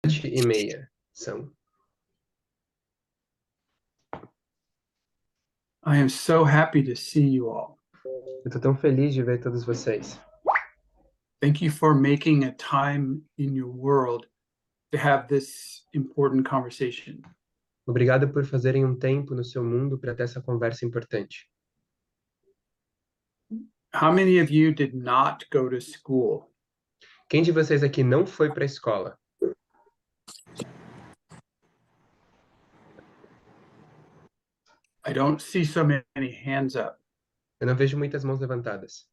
7h30 são. I am so happy to see you all. Eu tô tão feliz de ver todos vocês. Thank you for making a time in your world to have this important conversation. Obrigado por fazerem um tempo no seu mundo para ter essa conversa importante. How many of you did not go to school? Quem de vocês aqui não foi para a escola? I don't see so many hands up. Eu não vejo muitas mãos levantadas.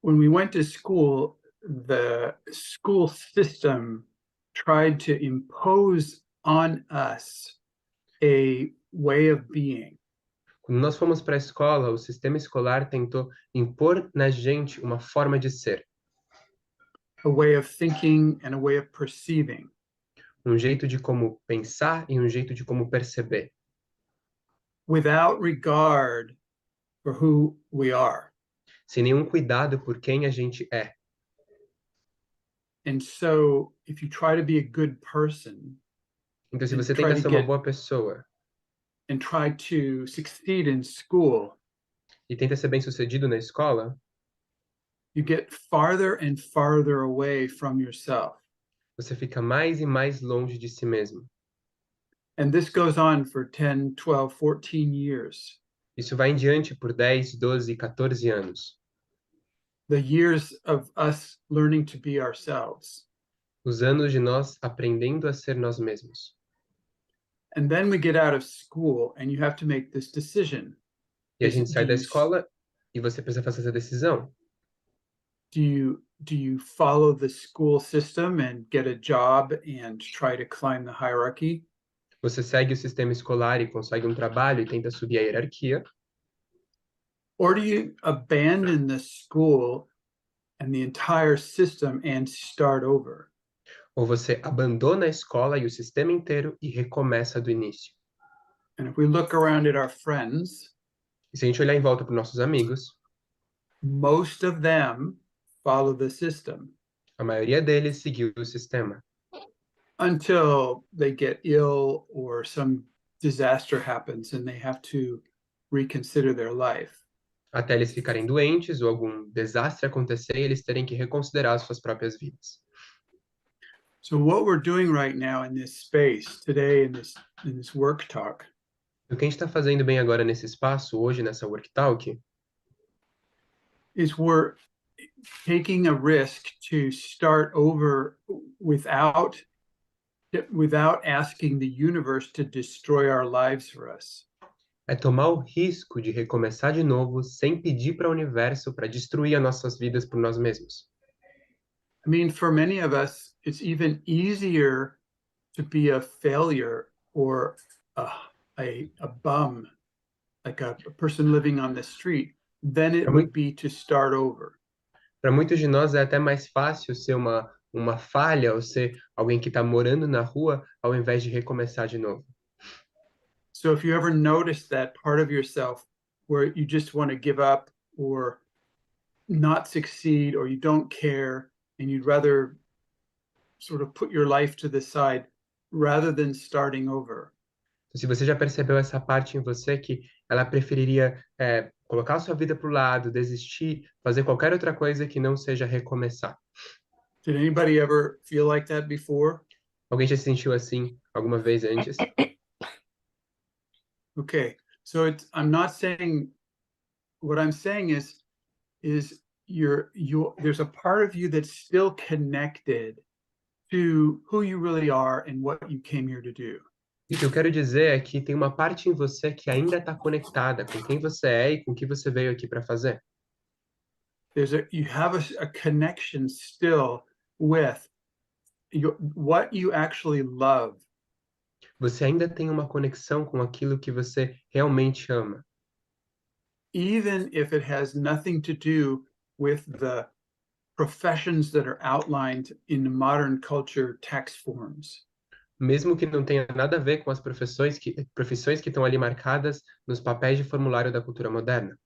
When we went to school, the school system tried to impose on us a way of being. Quando nós fomos para a escola, o sistema escolar tentou impor na gente uma forma de ser, A way of thinking and a way of perceiving. um jeito de como pensar e um jeito de como perceber, Without regard for who we are. sem nenhum cuidado por quem a gente é. And so if you try to be a good person Então, se and você try tenta to ser uma get boa pessoa and try to succeed in school, e tenta ser bem-sucedido na escola, you get farther and farther away from yourself. você fica mais e mais longe de si mesmo. And this goes on for 10, 12, 14 years. Isso vai em diante por 10, 12, 14 anos. The years of us learning to be ourselves. Os anos de nós aprendendo a ser nós mesmos. And then we get out of school and you have to make this decision. E a Is gente it, do sai da you escola e você precisa fazer essa decisão. do you follow the school system and get a job and try to climb the hierarchy? Você segue o sistema escolar e consegue um trabalho e tenta subir a hierarquia. Or do you abandon the school and the entire system and start over? Ou você abandona a escola e o sistema inteiro e recomeça do início. And if we look around at our friends, E se a gente olhar em volta para os nossos amigos, most of them follow the system a maioria deles seguiu o sistema. until they get ill or some disaster happens and they have to reconsider their life. Até eles ficarem doentes ou algum desastre acontecer e eles terem que reconsiderar suas próprias vidas. So what we're doing right now in this space today in this WorkTalk O que a gente está fazendo bem agora nesse espaço, hoje, nessa WorkTalk, is we're taking a risk to start over without asking the universe to destroy our lives for us. é tomar o risco de recomeçar de novo sem pedir para o universo para destruir as nossas vidas por nós mesmos. I mean, for many of us, it's even easier to be a failure or a bum, like a person living on the street, than it would be to start over. Para muitos de nós é até mais fácil ser uma falha ou ser alguém que está morando na rua ao invés de recomeçar de novo. So if you ever notice that part of yourself where you just want to give up or not succeed or you don't care and you'd rather sort of put your life to the side rather than starting over. Então, se você já percebeu essa parte em você que ela preferiria colocar a sua vida para o lado, desistir, fazer qualquer outra coisa que não seja recomeçar. Did anybody ever feel like that before? Alguém já se sentiu assim alguma vez antes? Okay, so I'm not saying, what I'm saying is there's a part of you that's still connected to who you really are and what you came here to do. E o que eu quero dizer é que tem uma parte em você que ainda está conectada com quem você é e com o que você veio aqui para fazer. You have a connection still with what you actually love. Você ainda tem uma conexão com aquilo que você realmente ama. Even if it has nothing to do with the professions that are outlined in modern culture text forms. Mesmo que não tenha nada a ver com as profissões que estão ali marcadas nos papéis de formulário da cultura moderna.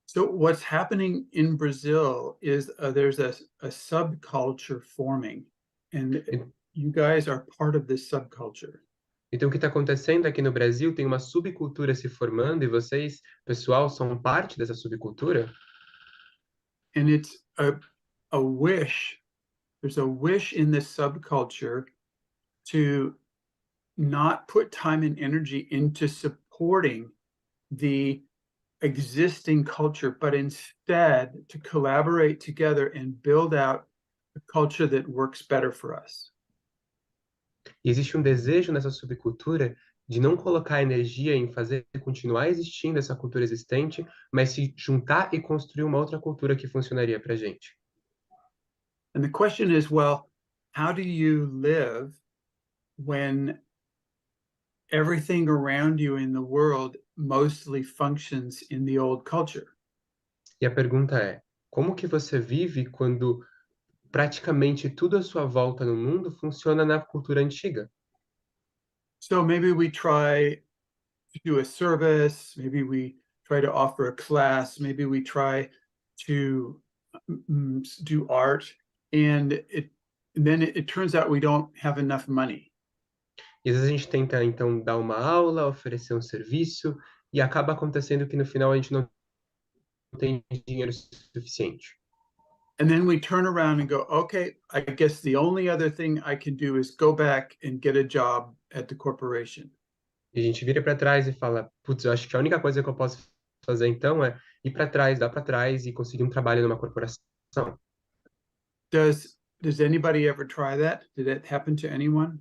So what's happening in Brazil is there's a subculture forming. and E- you guys are part of this subculture. Então, o que está acontecendo aqui no Brasil tem uma subcultura se formando e vocês, pessoal, são parte dessa subcultura? And it's a wish, there's a wish in this subculture to not put time and energy into supporting the existing culture, but instead to collaborate together and build out a culture that works better for us. E existe um desejo nessa subcultura de não colocar energia em fazer continuar existindo essa cultura existente, mas se juntar e construir uma outra cultura que funcionaria para a gente. And the question is, well, how do you live when everything around you in the world mostly functions in the old culture? E a pergunta é: como que você vive quando praticamente tudo à sua volta no mundo funciona na cultura antiga? So maybe we try to do a service, maybe we try to offer a class, maybe we try to do art, and then it turns out we don't have enough money. E às vezes a gente tenta, então, dar uma aula, oferecer um serviço, e acaba acontecendo que no final a gente não tem dinheiro suficiente. And then we turn around and go, okay, I guess the only other thing I can do is go back and get a job at the corporation. E a gente vira para trás e fala, putz, eu acho que a única coisa que eu posso fazer então é ir para trás, dar para trás e conseguir um trabalho numa corporação. Does anybody ever try that? Did that happen to anyone?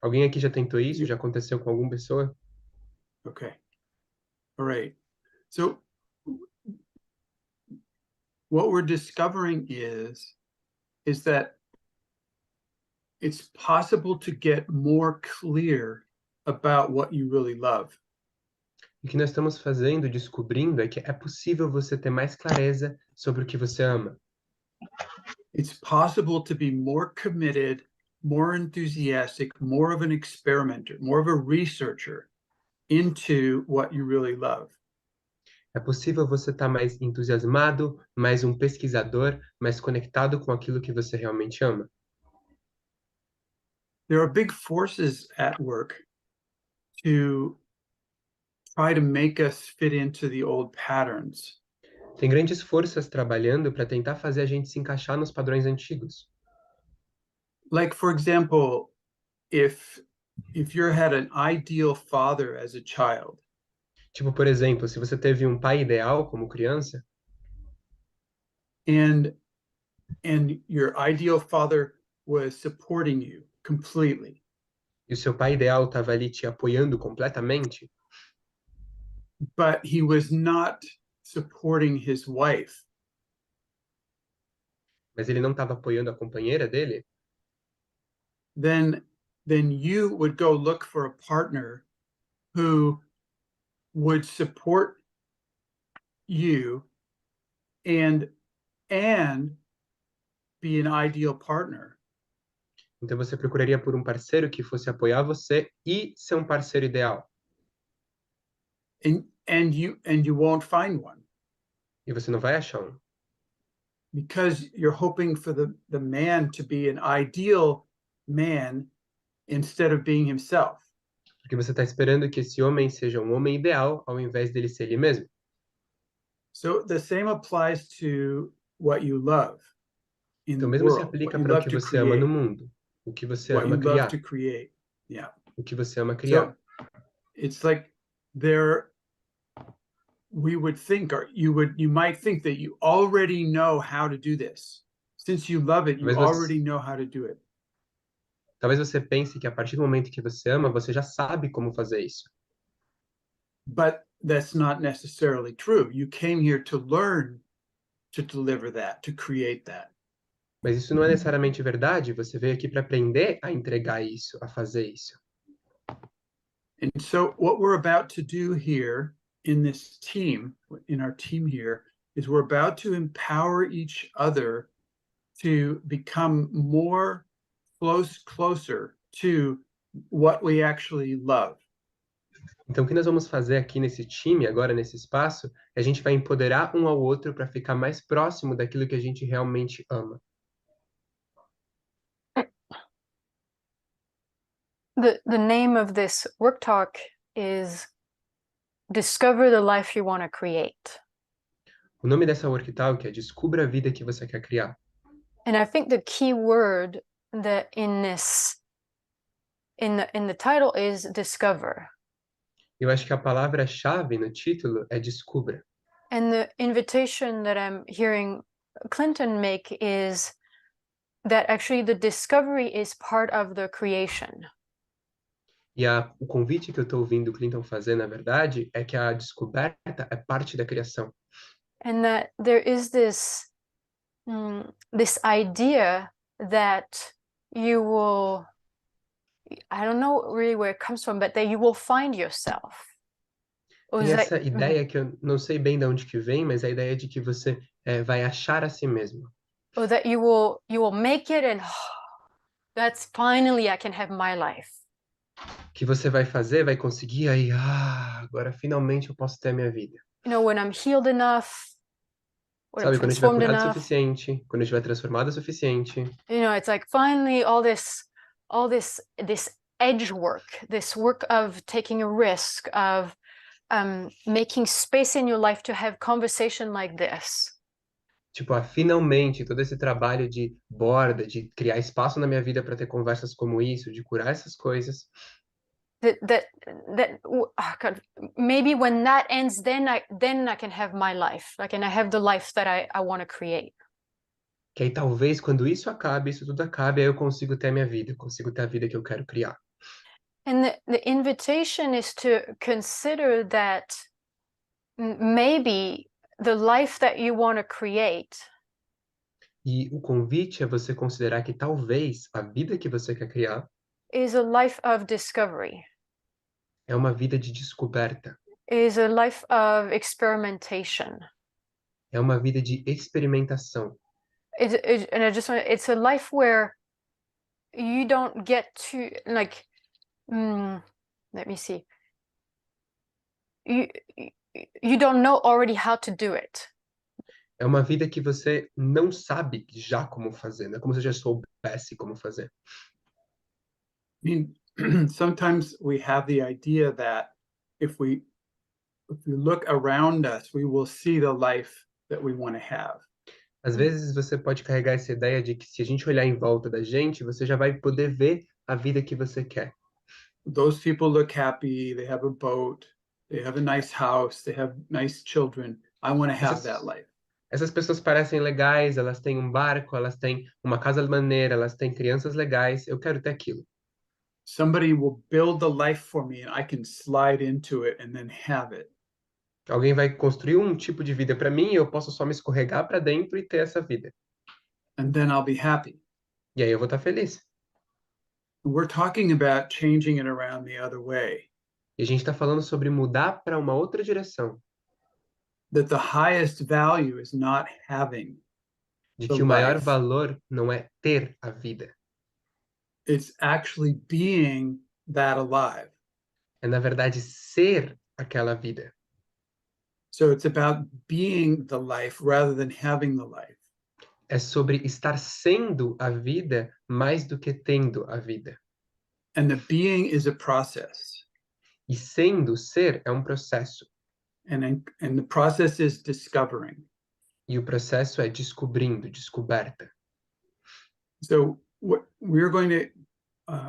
Alguém aqui já tentou isso? Já aconteceu com alguma pessoa? Okay. All right. So what we're discovering is that it's possible to get more clear about what you really love. O que nós estamos fazendo, descobrindo, é que é possível você ter mais clareza sobre o que você ama. It's possible to be more committed, more enthusiastic, more of an experimenter, more of a researcher into what you really love. É possível você estar mais entusiasmado, mais um pesquisador, mais conectado com aquilo que você realmente ama. There are big forces at work to try to make us fit into the old patterns. Tem grandes forças trabalhando para tentar fazer a gente se encaixar nos padrões antigos. Like, for example, if you had an ideal father as a child, Tipo, por exemplo, se você teve um pai ideal como criança, and your ideal father was supporting you completely, e o seu pai ideal estava ali te apoiando completamente, but he was not supporting his wife, mas ele não estava apoiando a companheira dele, then you would go look for a partner who would support you and be an ideal partner. então você procuraria por um parceiro que fosse apoiar você e ser um parceiro ideal. And you won't find one E você não vai achar um, because you're hoping for the man to be an ideal man instead of being himself. porque você está esperando que esse homem seja um homem ideal ao invés dele ser ele mesmo. So the same applies to what you love in Então, the mesmo se world, what aplica you para o love que to você ama no create, mundo, o que você what ama you love to criar, create. Yeah. o que você ama So criar. it's like there we would think, or you might think that you already know how to do this. Since you love it, you Talvez você, already know how to do it. talvez você pense que a partir do momento que você ama, você já sabe como fazer isso. But that's not necessarily true. You came here to learn to deliver that, to create that. Mas isso não é necessariamente verdade. Você veio aqui para aprender a entregar isso, a fazer isso. And so what we're about to do here in this team, in our team here, is we're about to empower each other to become more closer to what we actually love. Então, o que nós vamos fazer aqui nesse time, agora nesse espaço, é a gente vai empoderar um ao outro para ficar mais próximo daquilo que a gente realmente ama. The name of this work talk is Discover the Life You Want to Create. O nome dessa WorkTalk é Descubra a vida que você quer criar. And I think the key word that in the title is discover. Eu acho que a palavra-chave no título é descubra. And the invitation that I'm hearing Clinton make is that actually the discovery is part of the creation. E o convite que eu estou ouvindo o Clinton fazer, na verdade, é que a descoberta é parte da criação. And that there is this idea that you will, I don't know really where it comes from, but that you will find yourself. Tem essa ideia que eu não sei bem de onde que vem, mas a ideia de que você vai achar a si mesmo. Or that you will make it and that's finally I can have my life. Que você vai fazer, vai conseguir, aí, agora finalmente eu posso ter a minha vida. You know, when I'm healed enough, when I'm Sabe, quando eu estiver transformed curado o enough. suficiente, quando eu estiver transformado o suficiente. You know, it's like finally all this edge work, this work of taking a risk, of making space in your life to have conversation like this. Tipo, finalmente, todo esse trabalho de borda, de criar espaço na minha vida para ter conversas como isso, de curar essas coisas. Oh God, maybe when that ends, then I can have my life, like, and I have the life that I want to create. Que aí talvez quando isso acabe, isso tudo acabe, aí eu consigo ter a minha vida, consigo ter a vida que eu quero criar. And the invitation is to consider that maybe the life that you want to create. E o convite é você considerar que talvez a vida que você quer criar is a life of discovery. É uma vida de descoberta. Is a life of experimentation. É uma vida de experimentação. And I just want, it's a life where you don't get to like, let me see. You don't know already how to do it. É uma vida que você não sabe já como fazer, não é como se já soubesse como fazer. I mean, sometimes we have the idea that if we look around us, we will see the life that we want to have. Às vezes você pode carregar essa ideia de que se a gente olhar em volta da gente, você já vai poder ver a vida que você quer. Those people look happy, they have a boat, they have a nice house, they have nice children. I want to have that life. Essas pessoas parecem legais, elas têm um barco, elas têm uma casa maneira, elas têm crianças legais, eu quero ter aquilo. Somebody will build the life for me and I can slide into it and then have it. Alguém vai construir um tipo de vida para mim e eu posso só me escorregar para dentro e ter essa vida. And then I'll be happy. E aí eu vou estar feliz. We're talking about changing it around the other way. E a gente está falando sobre mudar para uma outra direção. That the highest value is not having De the que o maior life. valor não é ter a vida. It's actually being that alive. É, na verdade, ser aquela vida. So it's about being the life rather than having the life. É sobre estar sendo a vida mais do que tendo a vida. And the being is a process. E sendo, ser, é um processo. And the process is discovering. E o processo é descobrindo, descoberta. So what we're going to,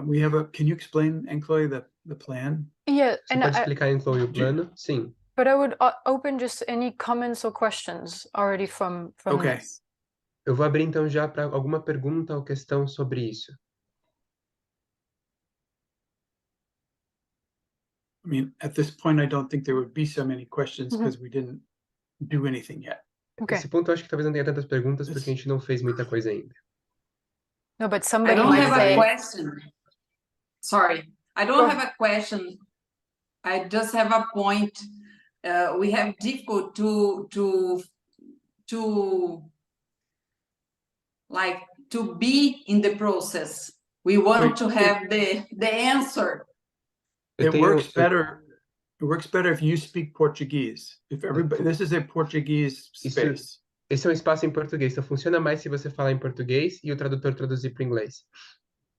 we have a, can you explain, Anne-Chloé, the plan? Yeah, Você pode explicar, Anne-Chloé, o plano? Sim. But I would open just any comments or questions already from Okay. this. Eu vou abrir então já para alguma pergunta ou questão sobre isso. I mean, at this point, I don't think there would be so many questions because we didn't do anything yet. Okay. Nesse ponto, eu acho que talvez não tenha tantas perguntas porque a gente não fez muita coisa ainda. No, but I somebody don't might have say, a question. Sorry, I don't have a question. I just have a point. We have difficult to be in the process. We want to have the answer. It works better. It works better if you speak Portuguese. If everybody, this is a Portuguese space. Esse é um espaço em português, então funciona mais se você falar em português e o tradutor traduzir para o inglês.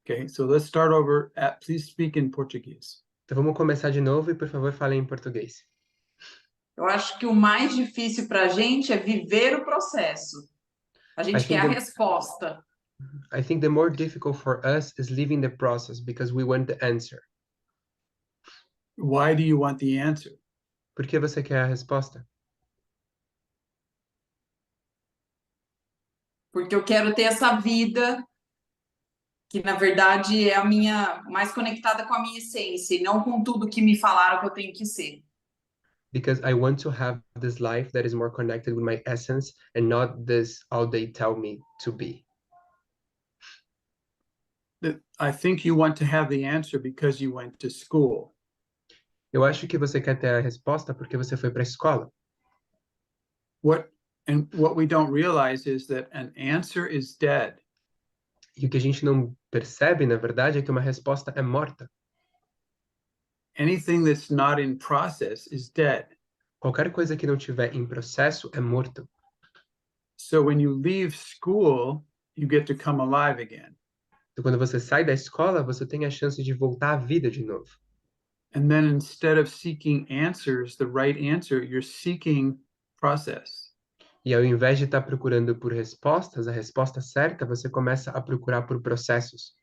Okay, so let's start over please speak in Portuguese. Então vamos começar de novo e, por favor, falem em português. Eu acho que o mais difícil para a gente é viver o processo. A gente quer a resposta. I think the more difficult for us is living the process because we want the answer. Why do you want the answer? Por que você quer a resposta? Porque eu quero ter essa vida que, na verdade, é a minha mais conectada com a minha essência e não com tudo que me falaram que eu tenho que ser. Because I want to have this life that is more connected with my essence and not this all they tell me to be. I think you want to have the answer because you went to school. Eu acho que você quer ter a resposta porque você foi para a escola. What we don't realize is that an answer is dead. E o que a gente não percebe, na verdade, é que uma resposta é morta. Anything that's not in process is dead. Qualquer coisa que não tiver em processo é morto. So when you leave school, you get to come alive again. Então, quando você sai da escola, você tem a chance de voltar à vida de novo. And then instead of seeking answers, the right answer, you're seeking process. E ao invés de estar procurando por respostas, a resposta certa, você começa a procurar por processos.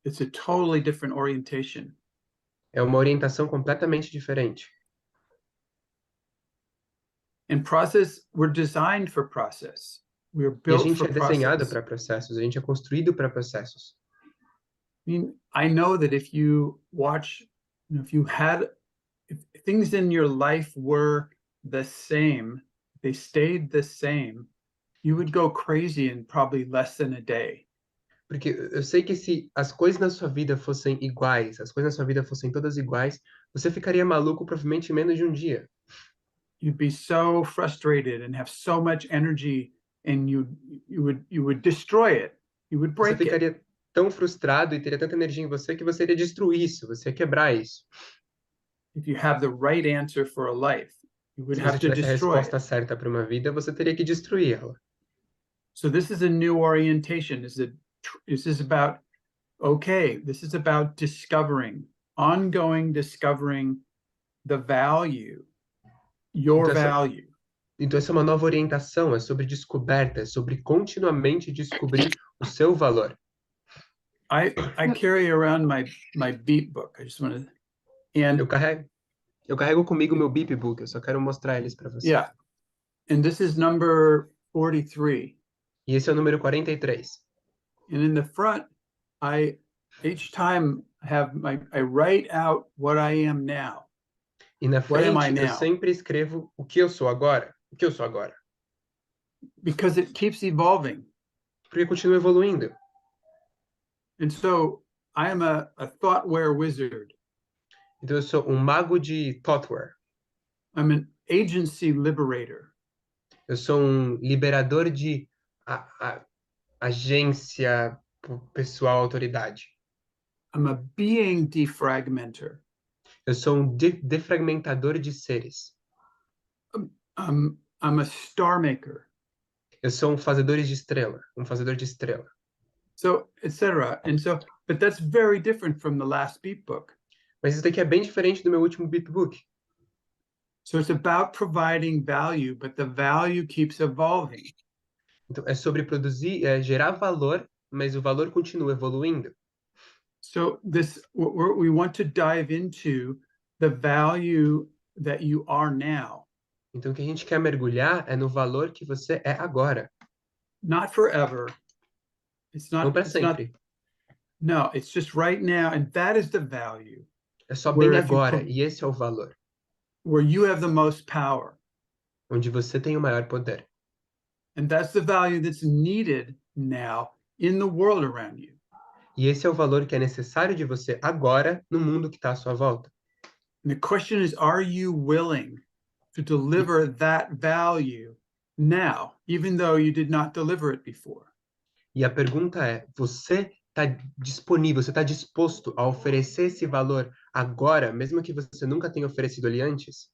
It's a totally different orientation. É uma orientação completamente diferente. And process, we're designed for process. We're E a built gente for é desenhado process. para processos, a gente é construído para processos. I mean, I know that if you watch, if things in your life were the same, they stayed the same, you would go crazy in probably less than a day. Porque eu sei que se as coisas na sua vida fossem iguais, as coisas na sua vida fossem todas iguais, você ficaria maluco provavelmente em menos de um dia. You'd be so frustrated and have so much energy, and you would destroy it. You would Você break it. ficaria tão frustrado e teria tanta energia em você que você iria destruir isso, você ia quebrar isso. If you have the right answer for a life, you would Se você have to tivesse a destroy resposta it. certa para uma vida, você teria que destruí-la. So this is a new orientation. This is about, okay, this is about discovering, ongoing discovering the value, your value. Então essa é uma nova orientação, é sobre descoberta, é sobre continuamente descobrir o seu valor. I carry around my beat book. I just want to, and Eu carrego comigo meu beep book, eu só quero mostrar eles para você. yeah, and this is number 43. E esse é o número 43. And in the front, each time I write out what I am now. E na What am I frente eu now? sempre escrevo o que eu sou agora. O que eu sou agora. Because it keeps evolving. Porque continua evoluindo. And so I am a thoughtware wizard. Então eu sou um mago de thoughtware. I'm an agency liberator. Eu sou um liberador de agência pessoal, autoridade. I'm a being defragmenter. Eu sou um defragmentador de seres. I'm a star maker. Eu sou um fazedor de estrela, um fazedor de estrela. So, etc. And so, but that's very different from the last beat book. Mas isso daqui é bem diferente do meu último beat book. So it's about providing value, but the value keeps evolving. Então é sobre produzir, gerar valor, mas o valor continua evoluindo. So we want to dive into the value that you are now. Então o que a gente quer mergulhar é no valor que você é agora. Not forever. It's not. Não para It's not. sempre. No, it's just right now, and that is the value. É só Where bem if you agora, e esse é o valor. Where you have the most power. Onde você tem o maior poder. And that's the value that's needed now in the world around you. E esse é o valor que é necessário de você agora no mundo que está à sua volta. And the question is, are you willing to deliver that value now, even though you did not deliver it before? E a pergunta é, você está disponível, você está disposto a oferecer esse valor agora, mesmo que você nunca tenha oferecido ele antes?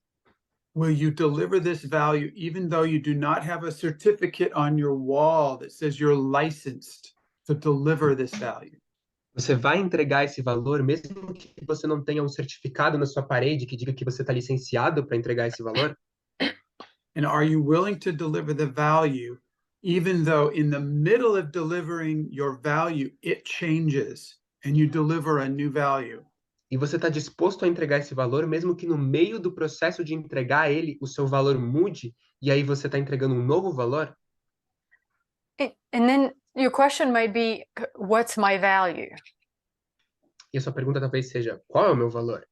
Will you deliver this value even though you do not have a certificate on your wall that says you're licensed to deliver this value? Você vai entregar esse valor, mesmo que você não tenha um certificado na sua parede que diga que você está licenciado para entregar esse valor? And are you willing to deliver the value, even though in the middle of delivering your value, it changes and you deliver a new value? E você está disposto a entregar esse valor, mesmo que no meio do processo de entregar ele, o seu valor mude, e aí você está entregando um novo valor? And then your question might be, what's my value? E a sua pergunta talvez seja, qual é o meu valor?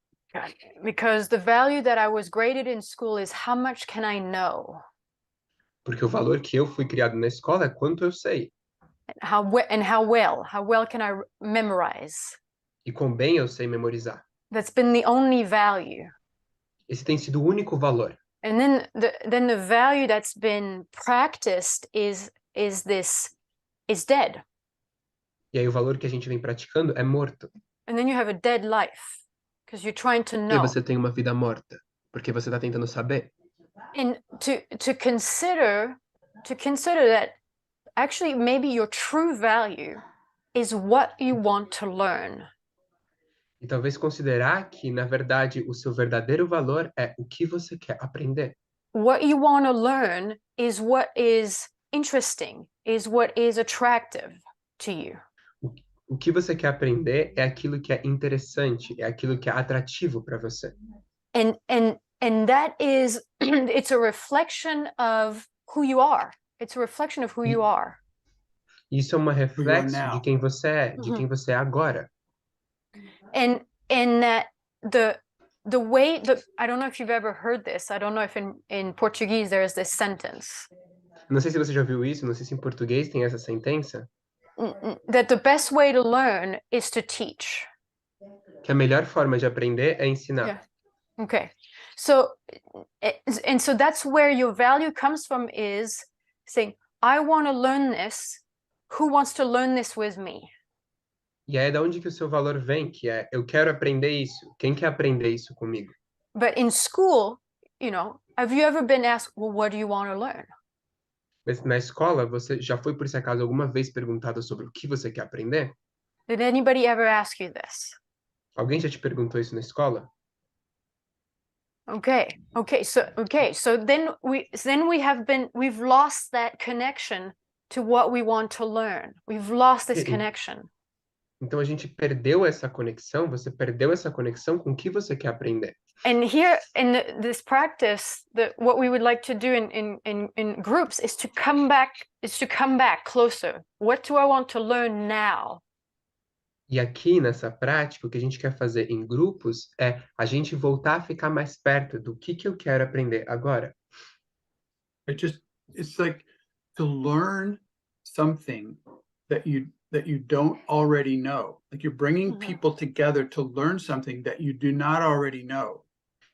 Because the value that I was graded in school is how much can I know? Porque o valor que eu fui criado na escola é quanto eu sei, How well can I memorize? e quão bem eu sei memorizar. That's been the only value. Esse tem sido o único valor. And then the value that's been practiced is dead. E aí o valor que a gente vem praticando é morto. And then you have a dead life because you're trying to E aí know. você tem uma vida morta, porque você está tentando saber. And to consider that actually maybe your true value is what you want to learn. E talvez considerar que, na verdade, o seu verdadeiro valor é o que você quer aprender. What you want to learn is what is interesting, is what is attractive to you. O que você quer aprender é aquilo que é interessante, é aquilo que é atrativo para você. And that is it's a reflection of who you are. It's a reflection of who you are. Isso é um reflexo de now. quem você é, de quem você é agora. And that the way that I don't know if you've ever heard this. I don't know if in Portuguese there is this sentence. Não sei se você já ouviu isso, não sei se em português tem essa sentença, That the best way to learn is to teach. que a melhor forma de aprender é ensinar. Yeah. Okay. So and so that's where your value comes from, is saying, I want to learn this. Who wants to learn this with me? E aí é da onde que o seu valor vem, que é eu quero aprender isso. Quem quer aprender isso comigo? But in school, have you ever been asked, well, what do you want to learn? Mas na escola, você já foi por esse acaso alguma vez perguntado sobre o que você quer aprender? Did anybody ever ask you this? Alguém já te perguntou isso na escola? Okay. So then we've lost that connection to what we want to learn. We've lost this connection. Então a gente perdeu essa conexão, você perdeu essa conexão com o que você quer aprender. And here in this practice, what we would like to do in groups is to come back closer. What do I want to learn now? E aqui nessa prática, o que a gente quer fazer em grupos é a gente voltar a ficar mais perto do que eu quero aprender agora. It's like to learn something that you don't already know. Like you're bringing people together to learn something that you do not already know.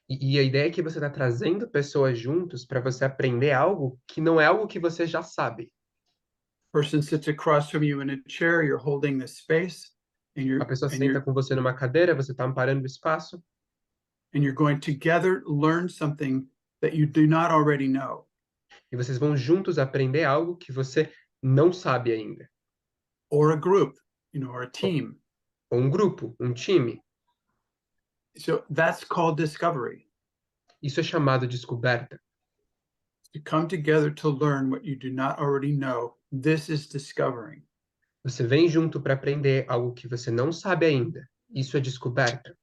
E a ideia é que você está trazendo pessoas juntos para você aprender algo que não é algo que você já sabe. Person sits across from you in a chair, you're holding the space, and A pessoa senta com você numa cadeira, você está amparando o espaço, and you're going together learn something that you do not already know. e vocês vão juntos aprender algo que você não sabe ainda. Or a group, or a team. Ou um grupo, um time. So that's called discovery. Isso é chamado descoberta. To come together to learn what you do not already know, this is discovering. Você vem junto para aprender algo que você não sabe ainda. Isso é descoberta.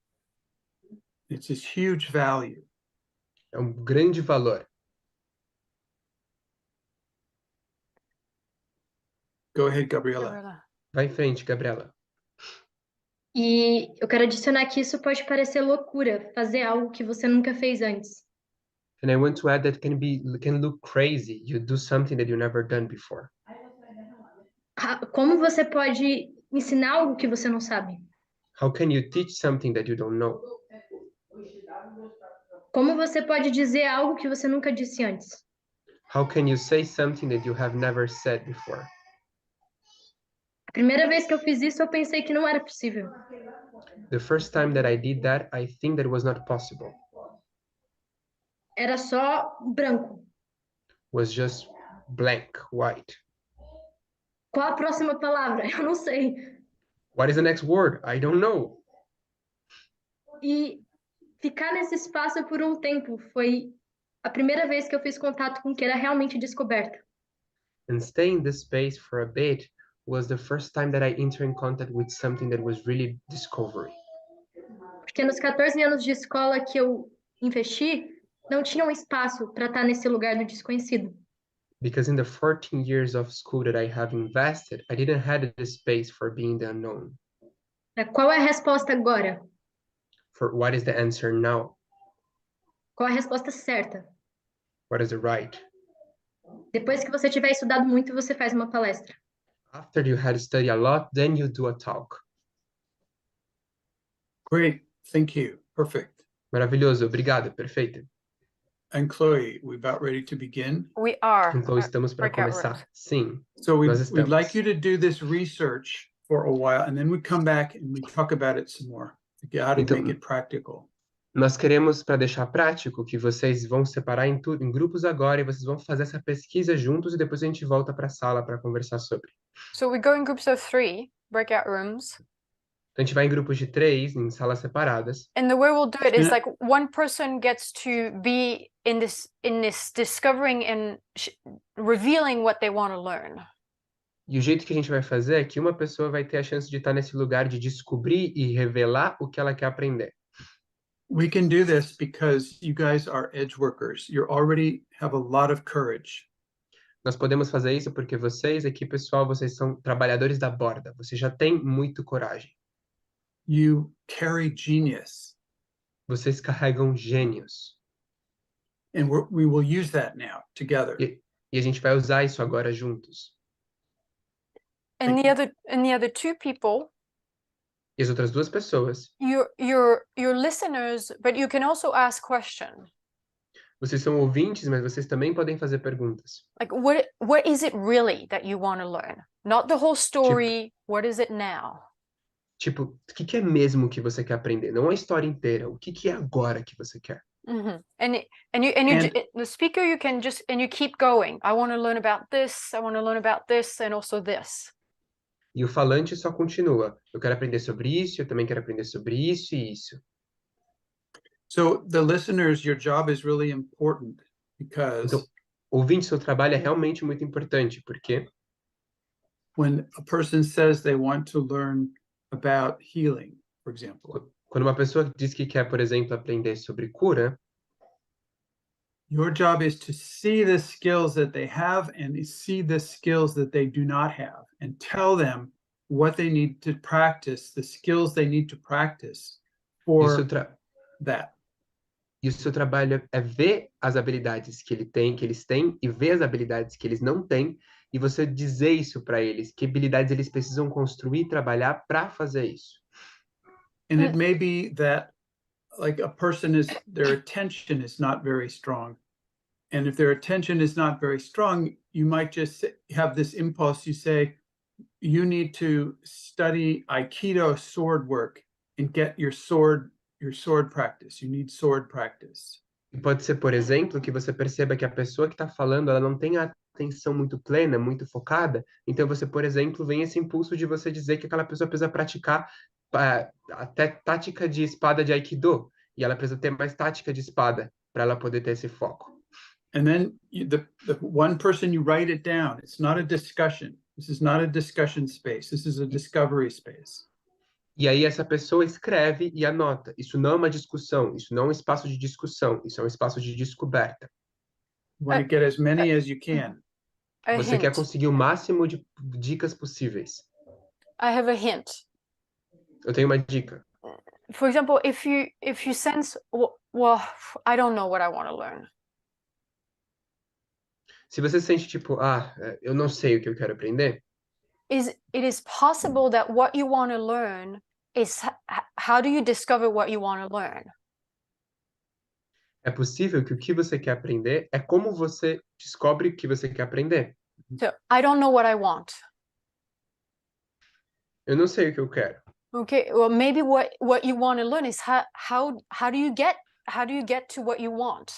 It's this huge value. É um grande valor. Go ahead, Gabriela. Vai em frente, Gabriela. E eu quero adicionar que isso pode parecer loucura, fazer algo que você nunca fez antes. And I want to add that can look crazy. You do something that you never done before. Como você pode ensinar algo que você não sabe? How can you teach something that you don't know? Como você pode dizer algo que você nunca disse antes? How can you say something that you have never said before? A primeira vez que eu fiz isso, eu pensei que não era possível. The first time that I did that, I think that was not possible. Era só branco. Was just blank, white. Qual a próxima palavra? Eu não sei. What is the next word? I don't know. E ficar nesse espaço por um tempo foi a primeira vez que eu fiz contato com o que era realmente descoberta. And stay in this space for a bit was the first time that I entered in contact with something that was really discovery. Porque nos 14 anos de escola que eu investi, não tinha um espaço para estar nesse lugar do desconhecido. Because in the 14 years of school that I have invested, I didn't have the space for being the unknown. Qual é a resposta agora? For what is the answer now? Qual é a resposta certa? What is the right? Depois que você tiver estudado muito, você faz uma palestra. After you had studied a lot, then you do a talk. Great, thank you. Perfect. Maravilhoso, obrigado, perfeito. And Chloe, we're about ready to begin. We are. Então estamos para breakout começar. rooms. Sim, So nós we'd estamos. like you to do this research for a while, and then we come back and we talk about it some more, how to Então, make it practical. nós queremos, para deixar prático, que vocês vão separar em grupos agora e vocês vão fazer essa pesquisa juntos e depois a gente volta para a sala para conversar sobre. So we go in groups of 3, breakout rooms. Então, a gente vai em grupos de 3, em salas separadas. And the way we'll do it is Yeah. like one person gets to be in this discovering and revealing what they want to learn. E o jeito que a gente vai fazer é que uma pessoa vai ter a chance de estar nesse lugar de descobrir e revelar o que ela quer aprender. We can do this because you guys are edge workers. You already have a lot of courage. Nós podemos fazer isso porque vocês, aqui, pessoal, vocês são trabalhadores da borda. Vocês já têm muito coragem. You carry genius. Vocês carregam gênios. And we will use that now together. E a gente vai usar isso agora juntos. And the other 2 people, E as outras 2 pessoas, you're listeners, but you can also ask questions. vocês são ouvintes, mas vocês também podem fazer perguntas. Like what is it really that you want to learn? Not the whole story, what is it now? Tipo, o que é mesmo que você quer aprender? Não a história inteira. O que é agora que você quer? The speaker, you can just and you keep going. I want to learn about this, I want to learn about this, and also this. E o falante só continua. Eu quero aprender sobre isso, eu também quero aprender sobre isso e isso. So the listeners, your job is really important because Então, ouvinte, seu trabalho é realmente muito importante, porque when a person says they want to learn about healing, for example, quando uma pessoa diz que quer, por exemplo, aprender sobre cura, your job is to see the skills that they have and see the skills that they do not have and tell them what they need to practice, the skills they need to practice for that. E o seu trabalho é ver as habilidades que eles têm, e ver as habilidades que eles não têm, e você dizer isso para eles, que habilidades eles precisam construir e trabalhar para fazer isso. And it may be that like a person their attention is not very strong. And if their attention is not very strong, you might just have this impulse. You say, you need to study Aikido sword work and get your sword practice. You need sword practice. E pode ser, por exemplo, que você perceba que a pessoa que está falando, ela não tem a atenção muito plena, muito focada. Então você, por exemplo, vem esse impulso de você dizer que aquela pessoa precisa praticar até tática de espada de Aikido. E ela precisa ter mais tática de espada para ela poder ter esse foco. And then the one person, you write it down. It's not a discussion. This is not a discussion space. This is a discovery space. E aí essa pessoa escreve e anota. Isso não é uma discussão, isso não é um espaço de discussão, isso é um espaço de descoberta. You want to get as many as you can. Você quer conseguir o máximo de dicas possíveis. I have a hint. Eu tenho uma dica. For example, if you sense, well, I don't know what I want to learn. Se você sente tipo, eu não sei o que eu quero aprender, it is possible that what you want to learn is how do you discover what you want to learn? É possível que o que você quer aprender é como você descobre o que você quer aprender. So, I don't know what I want. Eu não sei o que eu quero. Okay, well maybe what you want to learn is how do you get to what you want?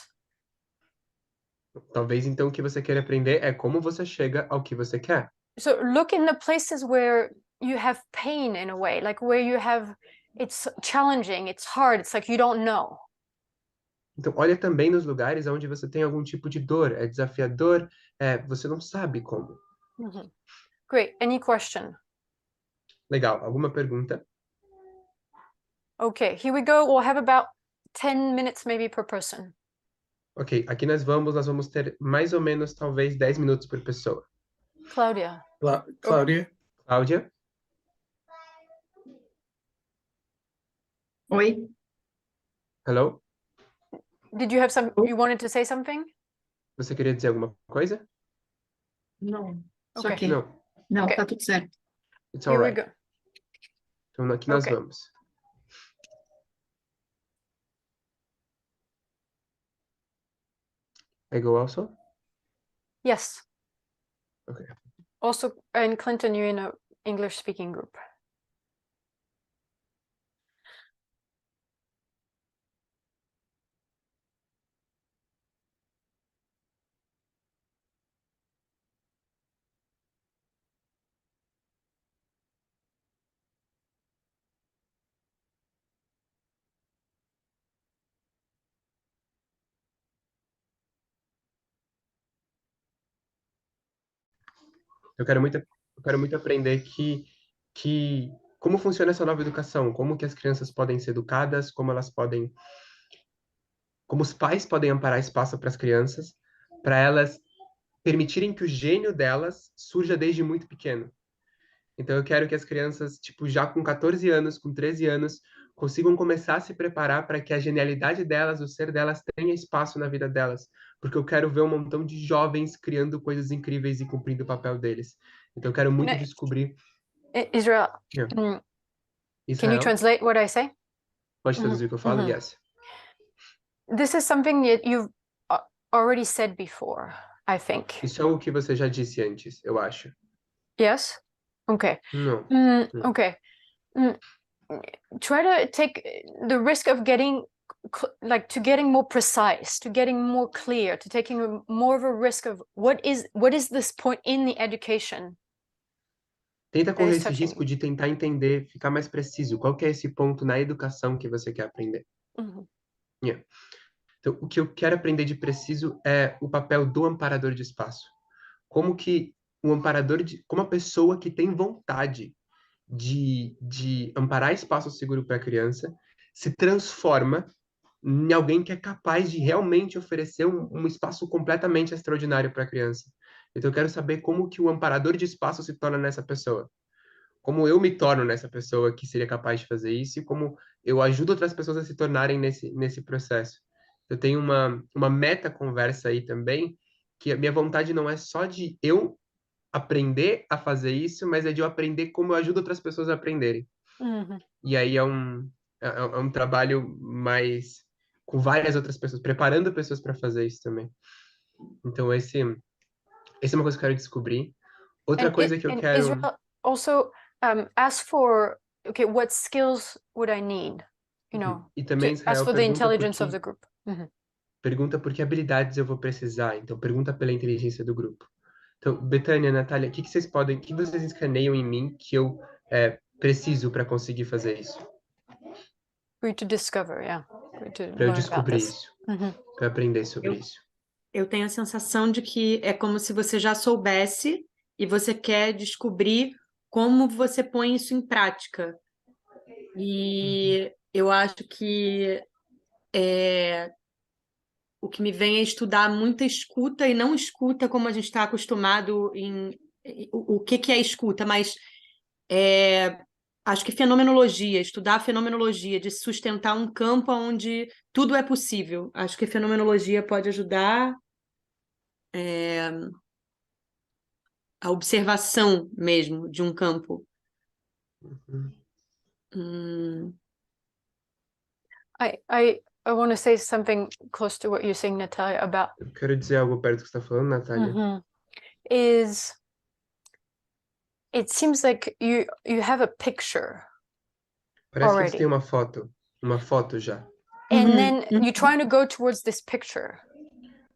Talvez então o que você quer aprender é como você chega ao que você quer. So look in the places where you have pain in a way, like where you have, it's challenging, it's hard, it's like you don't know. Então, olha também nos lugares onde você tem algum tipo de dor, é desafiador, você não sabe como. Great. Any question? Legal. Alguma pergunta? Okay, here we go. We'll have about 10 minutes maybe per person. Ok, aqui nós vamos ter mais ou menos, talvez, 10 minutos por pessoa. Claudia. Claudia? Cláudia? Oi? Hello? Did you have you wanted to say something? Você queria dizer alguma coisa? Não. Só Okay. que Não. não, Okay. tá tudo certo. It's Here we alright. go. Então, aqui nós Okay. vamos. I go also? Yes. Okay. Also, and Clinton, you're in a English speaking group. Eu quero muito aprender como funciona essa nova educação, como que as crianças podem ser educadas, como os pais podem amparar espaço para as crianças, para elas permitirem que o gênio delas surja desde muito pequeno. Então eu quero que as crianças, tipo, já com 14 anos, com 13 anos, consigam começar a se preparar para que a genialidade delas, o ser delas, tenha espaço na vida delas. Porque eu quero ver um montão de jovens criando coisas incríveis e cumprindo o papel deles. Então eu quero muito descobrir... Israel, Yeah. can you Israel, translate what I say? pode traduzir o que eu falo? Yes. This is something that you've already said before, I think. Isso é o que você já disse antes, eu acho. Yes? Okay. Não. Okay. Try to take the risk of getting to getting more precise, to getting more clear, to taking more of a risk of what is this point in the education. Tenta that correr is esse touching risco de tentar entender, ficar mais preciso. Qual que é esse ponto na educação que você quer aprender? Yeah. Então, o que eu quero aprender de preciso é o papel do amparador de espaço. Como que como a pessoa que tem vontade de amparar espaço seguro para a criança se transforma em alguém que é capaz de realmente oferecer um espaço completamente extraordinário para a criança. Então, eu quero saber como que o amparador de espaço se torna nessa pessoa. Como eu me torno nessa pessoa que seria capaz de fazer isso e como eu ajudo outras pessoas a se tornarem nesse processo. Eu tenho uma meta-conversa aí também, que a minha vontade não é só de eu aprender a fazer isso, mas é de eu aprender como eu ajudo outras pessoas a aprenderem. E aí é um trabalho mais com várias outras pessoas, preparando pessoas para fazer isso também. Então, esse é uma coisa que eu quero descobrir. Outra coisa que eu quero... Israel, also, ask for, okay, what skills would I need? You know, E também ask Israel for the pergunta intelligence of the group. pergunta por que habilidades eu vou precisar. Então, pergunta pela inteligência do grupo. Então, Betânia, Natália, o que vocês escaneiam em mim que eu preciso para conseguir fazer isso? For you to discover, yeah. Para eu descobrir isso. Para aprender sobre isso. Eu tenho a sensação de que é como se você já soubesse e você quer descobrir como você põe isso em prática. E eu acho que o que me vem é estudar muita escuta e não escuta como a gente está acostumado em... O que é escuta, mas acho que fenomenologia, estudar a fenomenologia, de sustentar um campo onde tudo é possível. Acho que a fenomenologia pode ajudar a observação mesmo de um campo. I want to say something close to what you're saying, Natalia, about Eu quero dizer algo perto do que você está falando, Natália. It seems like you have a picture Parece que already. você tem uma foto já. And then you're trying to go towards this picture.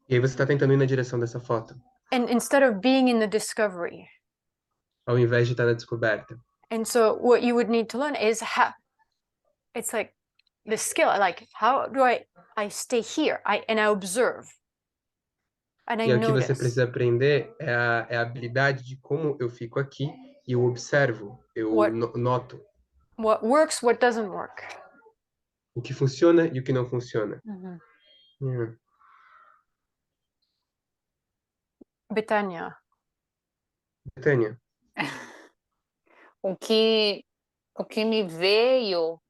E aí você está tentando ir na direção dessa foto, And instead of being in the discovery, ao invés de estar na descoberta. And so what you would need to learn is how, it's like the skill, like how do I stay here, and I observe, and I E o que você notice. precisa aprender é a habilidade de como eu fico aqui e eu observo, eu What- noto What works, what doesn't work. o que funciona e o que não funciona. Mhm. Yeah. Betânia. Tânia, O que me veio,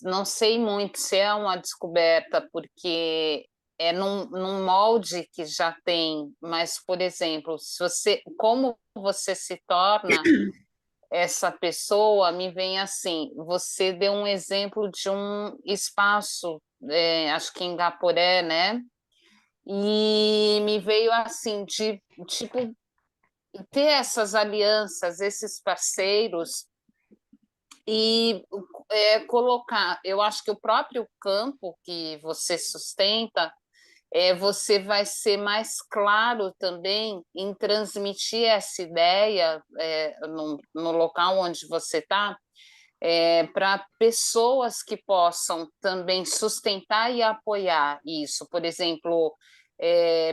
não sei muito se é uma descoberta, porque é num molde que já tem, mas, por exemplo, como você se torna essa pessoa, me vem assim, você deu um exemplo de um espaço, acho que em Gaporé, né? E me veio assim, de tipo, ter essas alianças, esses parceiros e colocar. Eu acho que o próprio campo que você sustenta, você vai ser mais claro também em transmitir essa ideia no local onde você está, para pessoas que possam também sustentar e apoiar isso. Por exemplo,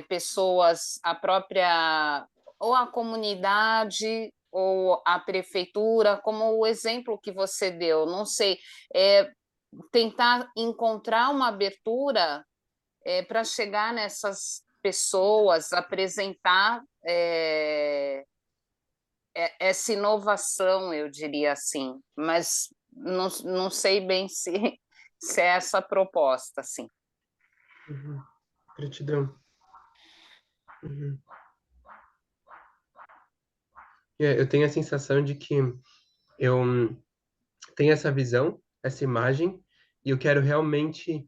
pessoas, a própria, ou a comunidade, ou a prefeitura, como o exemplo que você deu, não sei, tentar encontrar uma abertura para chegar nessas pessoas, apresentar essa inovação, eu diria assim, mas não sei bem se é essa a proposta, assim. uhum. Gratidão. Uhum. Eu tenho a sensação de que eu tenho essa visão, essa imagem, e eu quero realmente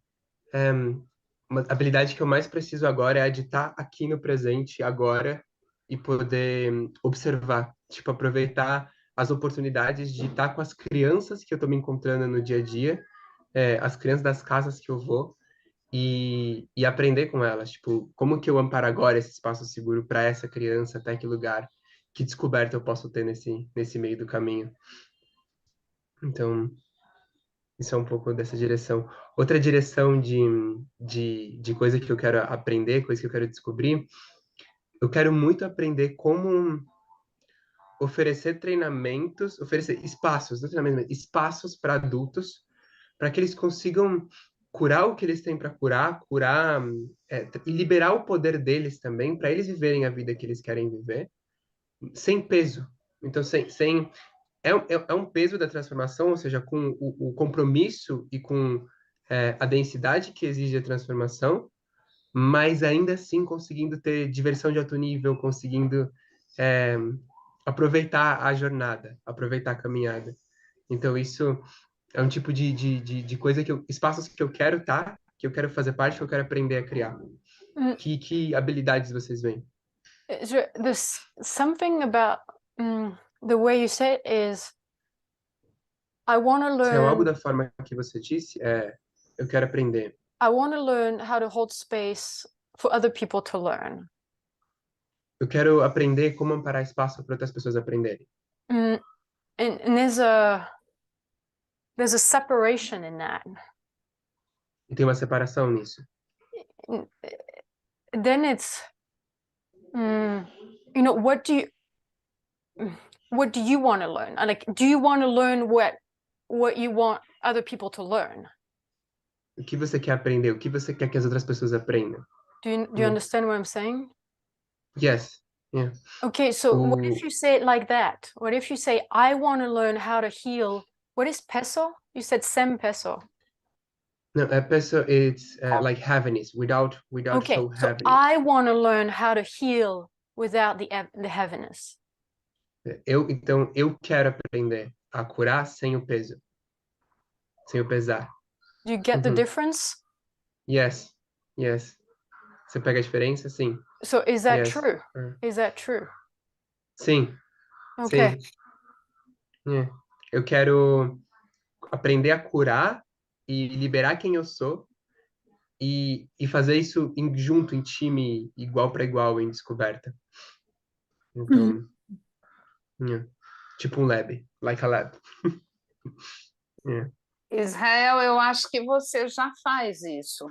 uma habilidade que eu mais preciso agora é a de estar aqui no presente, agora, e poder observar, tipo, aproveitar as oportunidades de estar com as crianças que eu estou me encontrando no dia a dia, as crianças das casas que eu vou, e aprender com elas, tipo, como que eu amparo agora esse espaço seguro para essa criança, até que lugar, que descoberta eu posso ter nesse meio do caminho. Então, isso é um pouco dessa direção. Outra direção de coisa que eu quero aprender, coisa que eu quero descobrir, eu quero muito aprender como oferecer treinamentos, oferecer espaços, não treinamentos, mas espaços para adultos, para que eles consigam curar o que eles têm para curar, e liberar o poder deles também, para eles viverem a vida que eles querem viver, sem peso. Então, é um peso da transformação, ou seja, com o compromisso e com a densidade que exige a transformação, mas ainda assim conseguindo ter diversão de alto nível, conseguindo é, aproveitar a jornada, aproveitar a caminhada. Então, isso é um tipo de coisa espaços que eu quero estar, que eu quero fazer parte, que eu quero aprender a criar. Mm. Que habilidades vocês veem? There's something about the way you say it is, I want to Se é algo learn. da forma que você disse, eu quero aprender. I want to learn how to hold space for other people to learn. Eu quero aprender como amparar espaço para outras pessoas aprenderem. And there's a separation in that. E tem uma separação nisso. Then it's, what do you want to learn? Like, do you want to learn what you want other people to learn? O que você quer aprender? O que você quer que as outras pessoas aprendam? Do you understand what I'm saying? Yes. Yeah. Okay, so what if you say it like that? What if you say, I want to learn how to heal? What is peso? You said sem peso. No, peso, it's like heaviness, without Okay, so so heaviness. I want to learn how to heal without the heaviness. Então, eu quero aprender a curar sem o peso, sem o pesar. Do you get the difference? Yes, yes. Você pega a diferença? Sim. So is that Yes. true? Is that true? Sim. Okay. Sim. Eu quero aprender a curar e liberar quem eu sou e fazer isso junto, em time, igual para igual, em descoberta. Então, yeah. Tipo um lab, like a lab. É. Israel, eu acho que você já faz isso,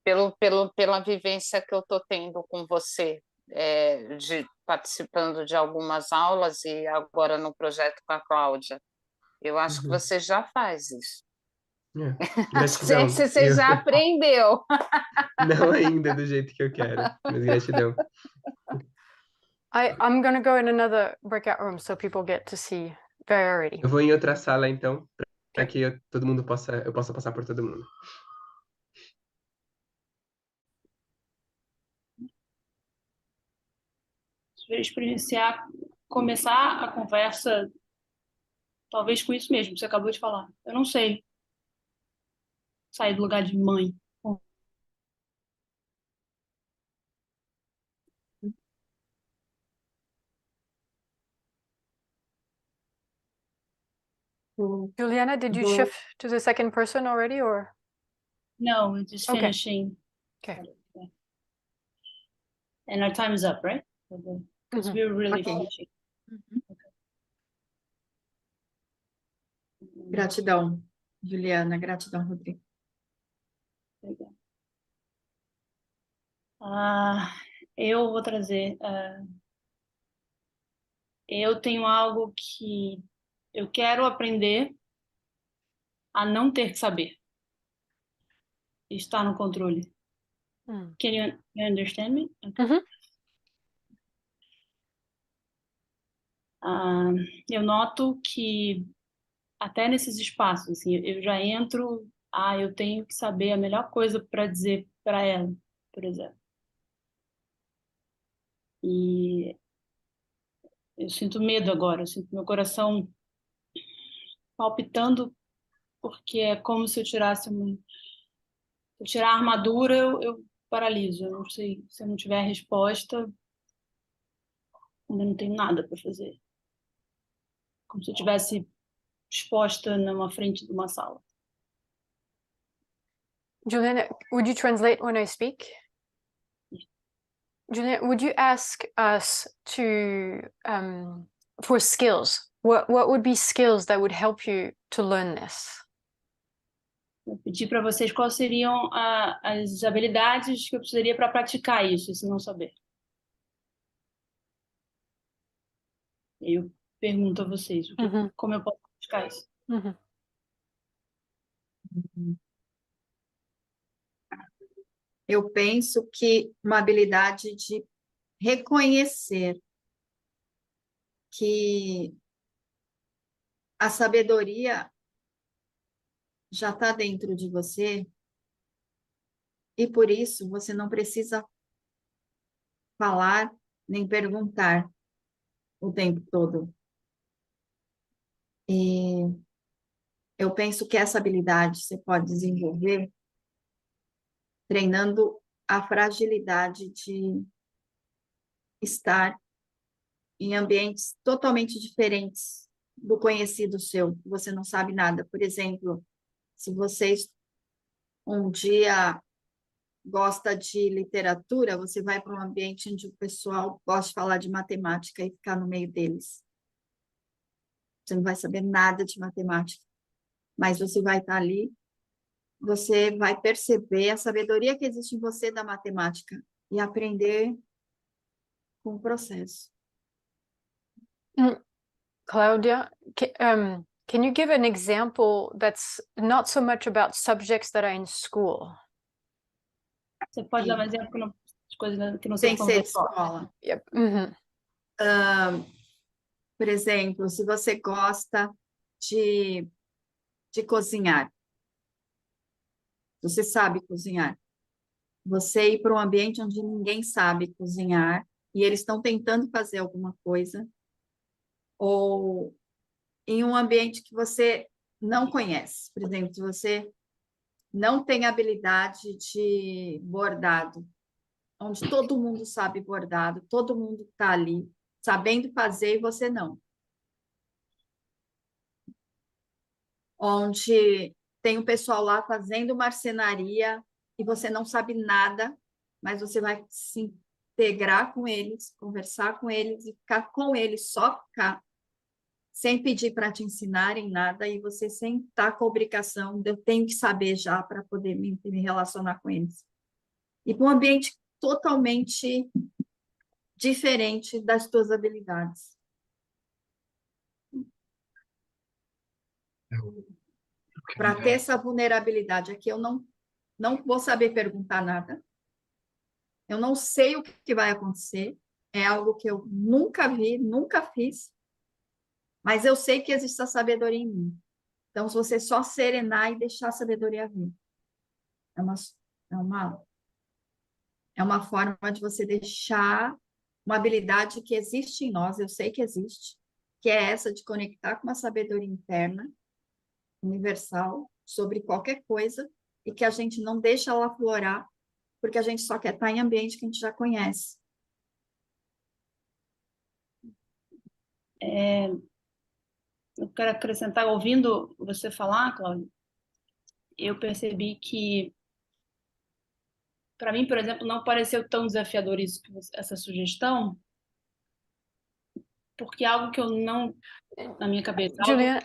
pela vivência que eu estou tendo com você, participando de algumas aulas e agora no projeto com a Cláudia. Eu acho que Uhum. você já faz isso. É. Não sei Gratidão. se você já aprendeu. Não ainda do jeito que eu quero, mas gratidão. I'm gonna go in another breakout room so people get to see variety. Eu vou em outra sala, então, para Okay. que todo mundo eu possa passar por todo mundo. Experienciar, começar a conversa, talvez com isso mesmo que você acabou de falar. Eu não sei sair do lugar de mãe. Juliana, did you shift to the second person already, or? No, we're just Okay. finishing. Okay. And our time is up, right? Because we're really Okay. finishing. Gratidão, Juliana. Gratidão, Rodrigo. Legal. Eu vou trazer. Eu tenho algo que eu quero aprender a não ter que saber. Estar no controle. Can you understand me? Okay. Eu noto que até nesses espaços, assim, eu já entro, eu tenho que saber a melhor coisa para dizer para ela, por exemplo. E eu sinto medo agora, eu sinto meu coração palpitando, porque é como se eu tirasse se eu tirar a armadura, eu paraliso. Eu não sei, se eu não tiver a resposta, ainda não tenho nada para fazer. Como se eu estivesse exposta numa frente de uma sala. Juliana, would you translate when I speak? Juliana, would you ask us to for skills? What would be skills that would help you to learn this? Eu pedi para vocês quais seriam as habilidades que eu precisaria para praticar isso, se não saber. Eu pergunto a vocês, como eu posso praticar isso? Eu penso que uma habilidade de reconhecer que a sabedoria já está dentro de você e por isso você não precisa falar nem perguntar o tempo todo. E eu penso que essa habilidade você pode desenvolver treinando a fragilidade de estar em ambientes totalmente diferentes do conhecido seu, que você não sabe nada. Por exemplo, se vocês um dia gosta de literatura, você vai para um ambiente onde o pessoal gosta de falar de matemática e ficar no meio deles. Você não vai saber nada de matemática, mas você vai estar ali, você vai perceber a sabedoria que existe em você da matemática e aprender com o processo. Claudia, can you give an example that's not so much about subjects that are in school? Você pode dar um exemplo de coisas que não Tem que sejam ser de escola. Yep. Por exemplo, se você gosta de cozinhar, você sabe cozinhar, você ir para um ambiente onde ninguém sabe cozinhar e eles estão tentando fazer alguma coisa, ou em um ambiente que você não conhece, por exemplo, se você não tem habilidade de bordado, onde todo mundo sabe bordado, todo mundo está ali sabendo fazer e você não. Onde tem um pessoal lá fazendo marcenaria e você não sabe nada, mas você vai se integrar com eles, conversar com eles e ficar com eles, só ficar, sem pedir para te ensinarem nada e você sem estar com a obrigação de eu tenho que saber já para poder me relacionar com eles. E para um ambiente totalmente diferente das tuas habilidades. Para ter essa vulnerabilidade aqui, eu não vou saber perguntar nada. Eu não sei o que vai acontecer. É algo que eu nunca vi, nunca fiz. Mas eu sei que existe a sabedoria em mim. Então, se você só serenar e deixar a sabedoria vir. É uma forma de você deixar uma habilidade que existe em nós, eu sei que existe, que é essa de conectar com uma sabedoria interna, universal, sobre qualquer coisa, e que a gente não deixa ela aflorar, porque a gente só quer estar em ambiente que a gente já conhece. Eu quero acrescentar, ouvindo você falar, Cláudia, eu percebi que, para mim, por exemplo, não pareceu tão desafiador essa sugestão, porque é algo que eu não, na minha cabeça... Julia,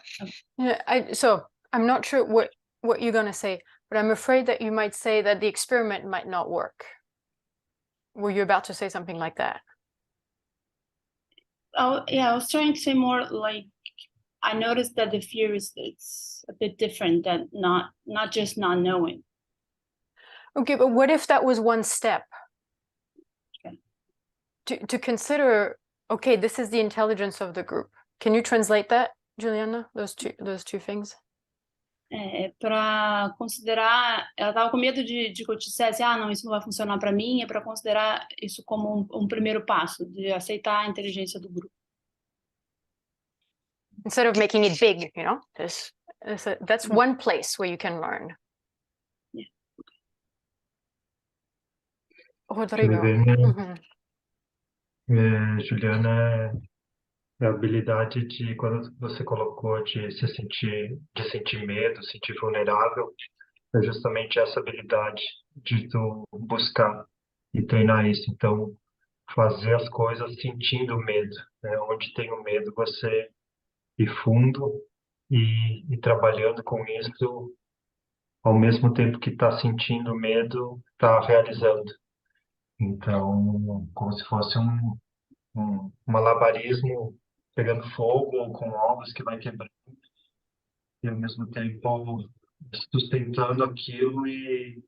so I'm not sure what you're going to say, but I'm afraid that you might say that the experiment might not work. Were you about to say something like that? Oh, yeah, I was trying to say more like, I noticed that the fear it's a bit different than not just not knowing. Okay, but what if that was one step? Okay. To consider, okay, this is the intelligence of the group. Can you translate that, Juliana? Those two things? Para considerar, ela estava com medo de que eu dissesse, não, isso não vai funcionar para mim, é para considerar isso como um primeiro passo, de aceitar a inteligência do grupo. Instead of making it big, you know, that's one place where you can learn. Yeah. Rodrigo. Juliana, a habilidade de, quando você colocou de sentir medo, sentir vulnerável, é justamente essa habilidade de tu buscar e treinar isso. Então, fazer as coisas sentindo medo, né? Onde tem o medo, você ir fundo e trabalhando com isso, ao mesmo tempo que está sentindo medo, está realizando. Então, como se fosse um malabarismo pegando fogo ou com ovos que vai quebrando e ao mesmo tempo sustentando aquilo e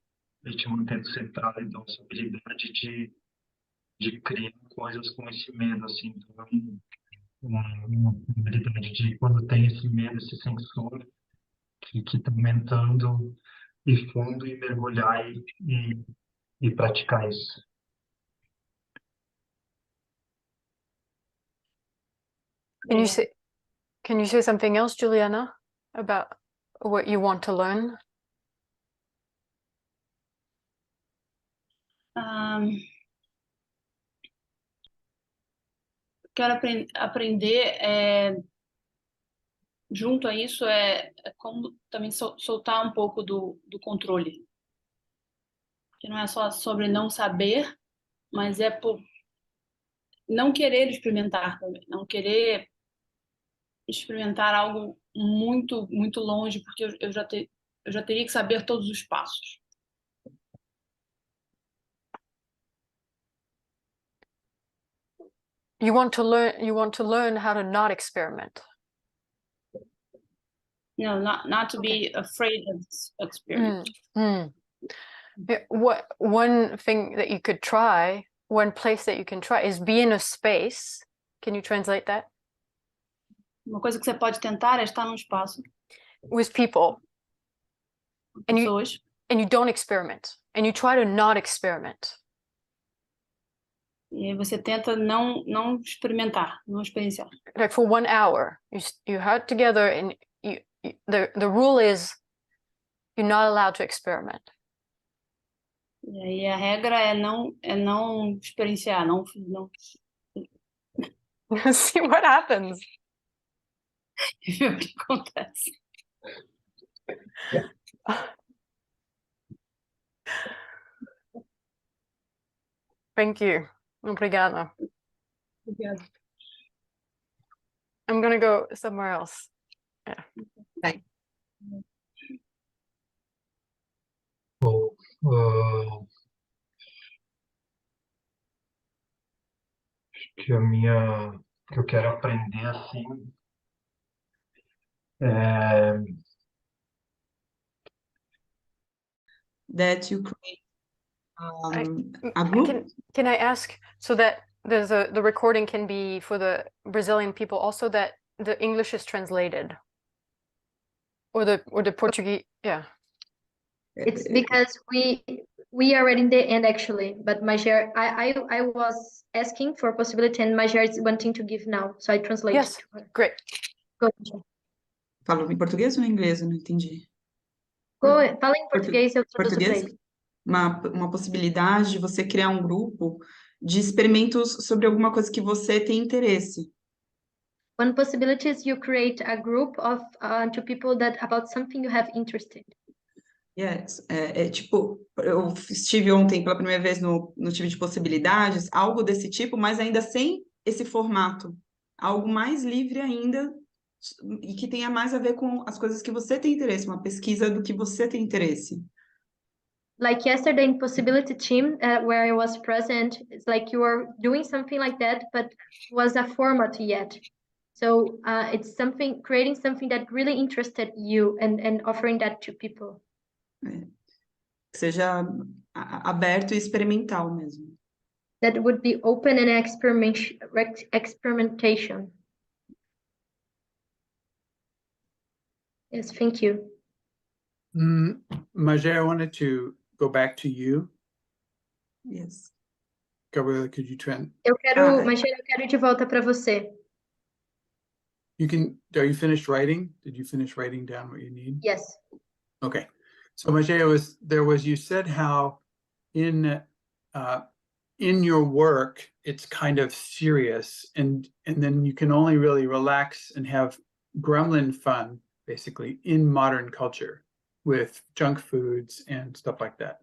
te mantendo centrado. Então, essa habilidade de criar coisas com esse medo, assim. Então, uma habilidade de, quando tem esse medo, esse sensor que está aumentando, ir fundo e mergulhar e praticar isso. Can you say something else, Juliana, about what you want to learn? Quero aprender, junto a isso, é como também soltar um pouco do controle. Que não é só sobre não saber, mas é por não querer experimentar também, não querer experimentar algo muito, muito longe, porque eu já teria que saber todos os passos. You want to learn how to not experiment. No, not to be afraid of experience. One thing that you could try, one place that you can try is be in a space. Can you translate that? Uma coisa que você pode tentar é estar num espaço with people, com pessoas, and you don't experiment, and you try to not experiment. E você tenta não experimentar, não experienciar. Like for 1 hour, you hurt together, and the rule is you're not allowed to experiment. E aí a regra é não experienciar, não. See what happens. E ver o que acontece. Thank you. Obrigada. Obrigada. I'm gonna go somewhere else. Yeah. Vai. Bom, acho que que eu quero aprender assim é that you create a Can group. can I ask so that the recording can be for the Brazilian people also that the English is translated or the Portuguese? Yeah. It's because we are in the end actually, but Majer, I was asking for a possibility and Majer is wanting to give now, so I translate. Yes, to her. great. Go, Majer. Falo em português ou em inglês? Eu não entendi. Fala em português, eu traduzo para Português? ele. Uma possibilidade de você criar um grupo de experimentos sobre alguma coisa que você tem interesse. One possibility is you create a group of to people that about something you have interested. Yes. Tipo, eu estive ontem pela primeira vez no time de possibilidades, algo desse tipo, mas ainda sem esse formato. Algo mais livre ainda e que tenha mais a ver com as coisas que você tem interesse, uma pesquisa do que você tem interesse. Like yesterday in possibility team where I was present, it's like you were doing something like that, but was a format yet. So it's something, creating something that really interested you and offering that to people. Que seja aberto e experimental mesmo. That would be open and experimentation. Yes, thank you. Majer, I wanted to go back to you. Yes. Gabriela, could you trend? Eu quero, Majer, eu quero ir de volta para você. Are you finished writing? Did you finish writing down what you need? Yes. Okay. So Majer, you said how in your work it's kind of serious and then you can only really relax and have gremlin fun basically in modern culture with junk foods and stuff like that.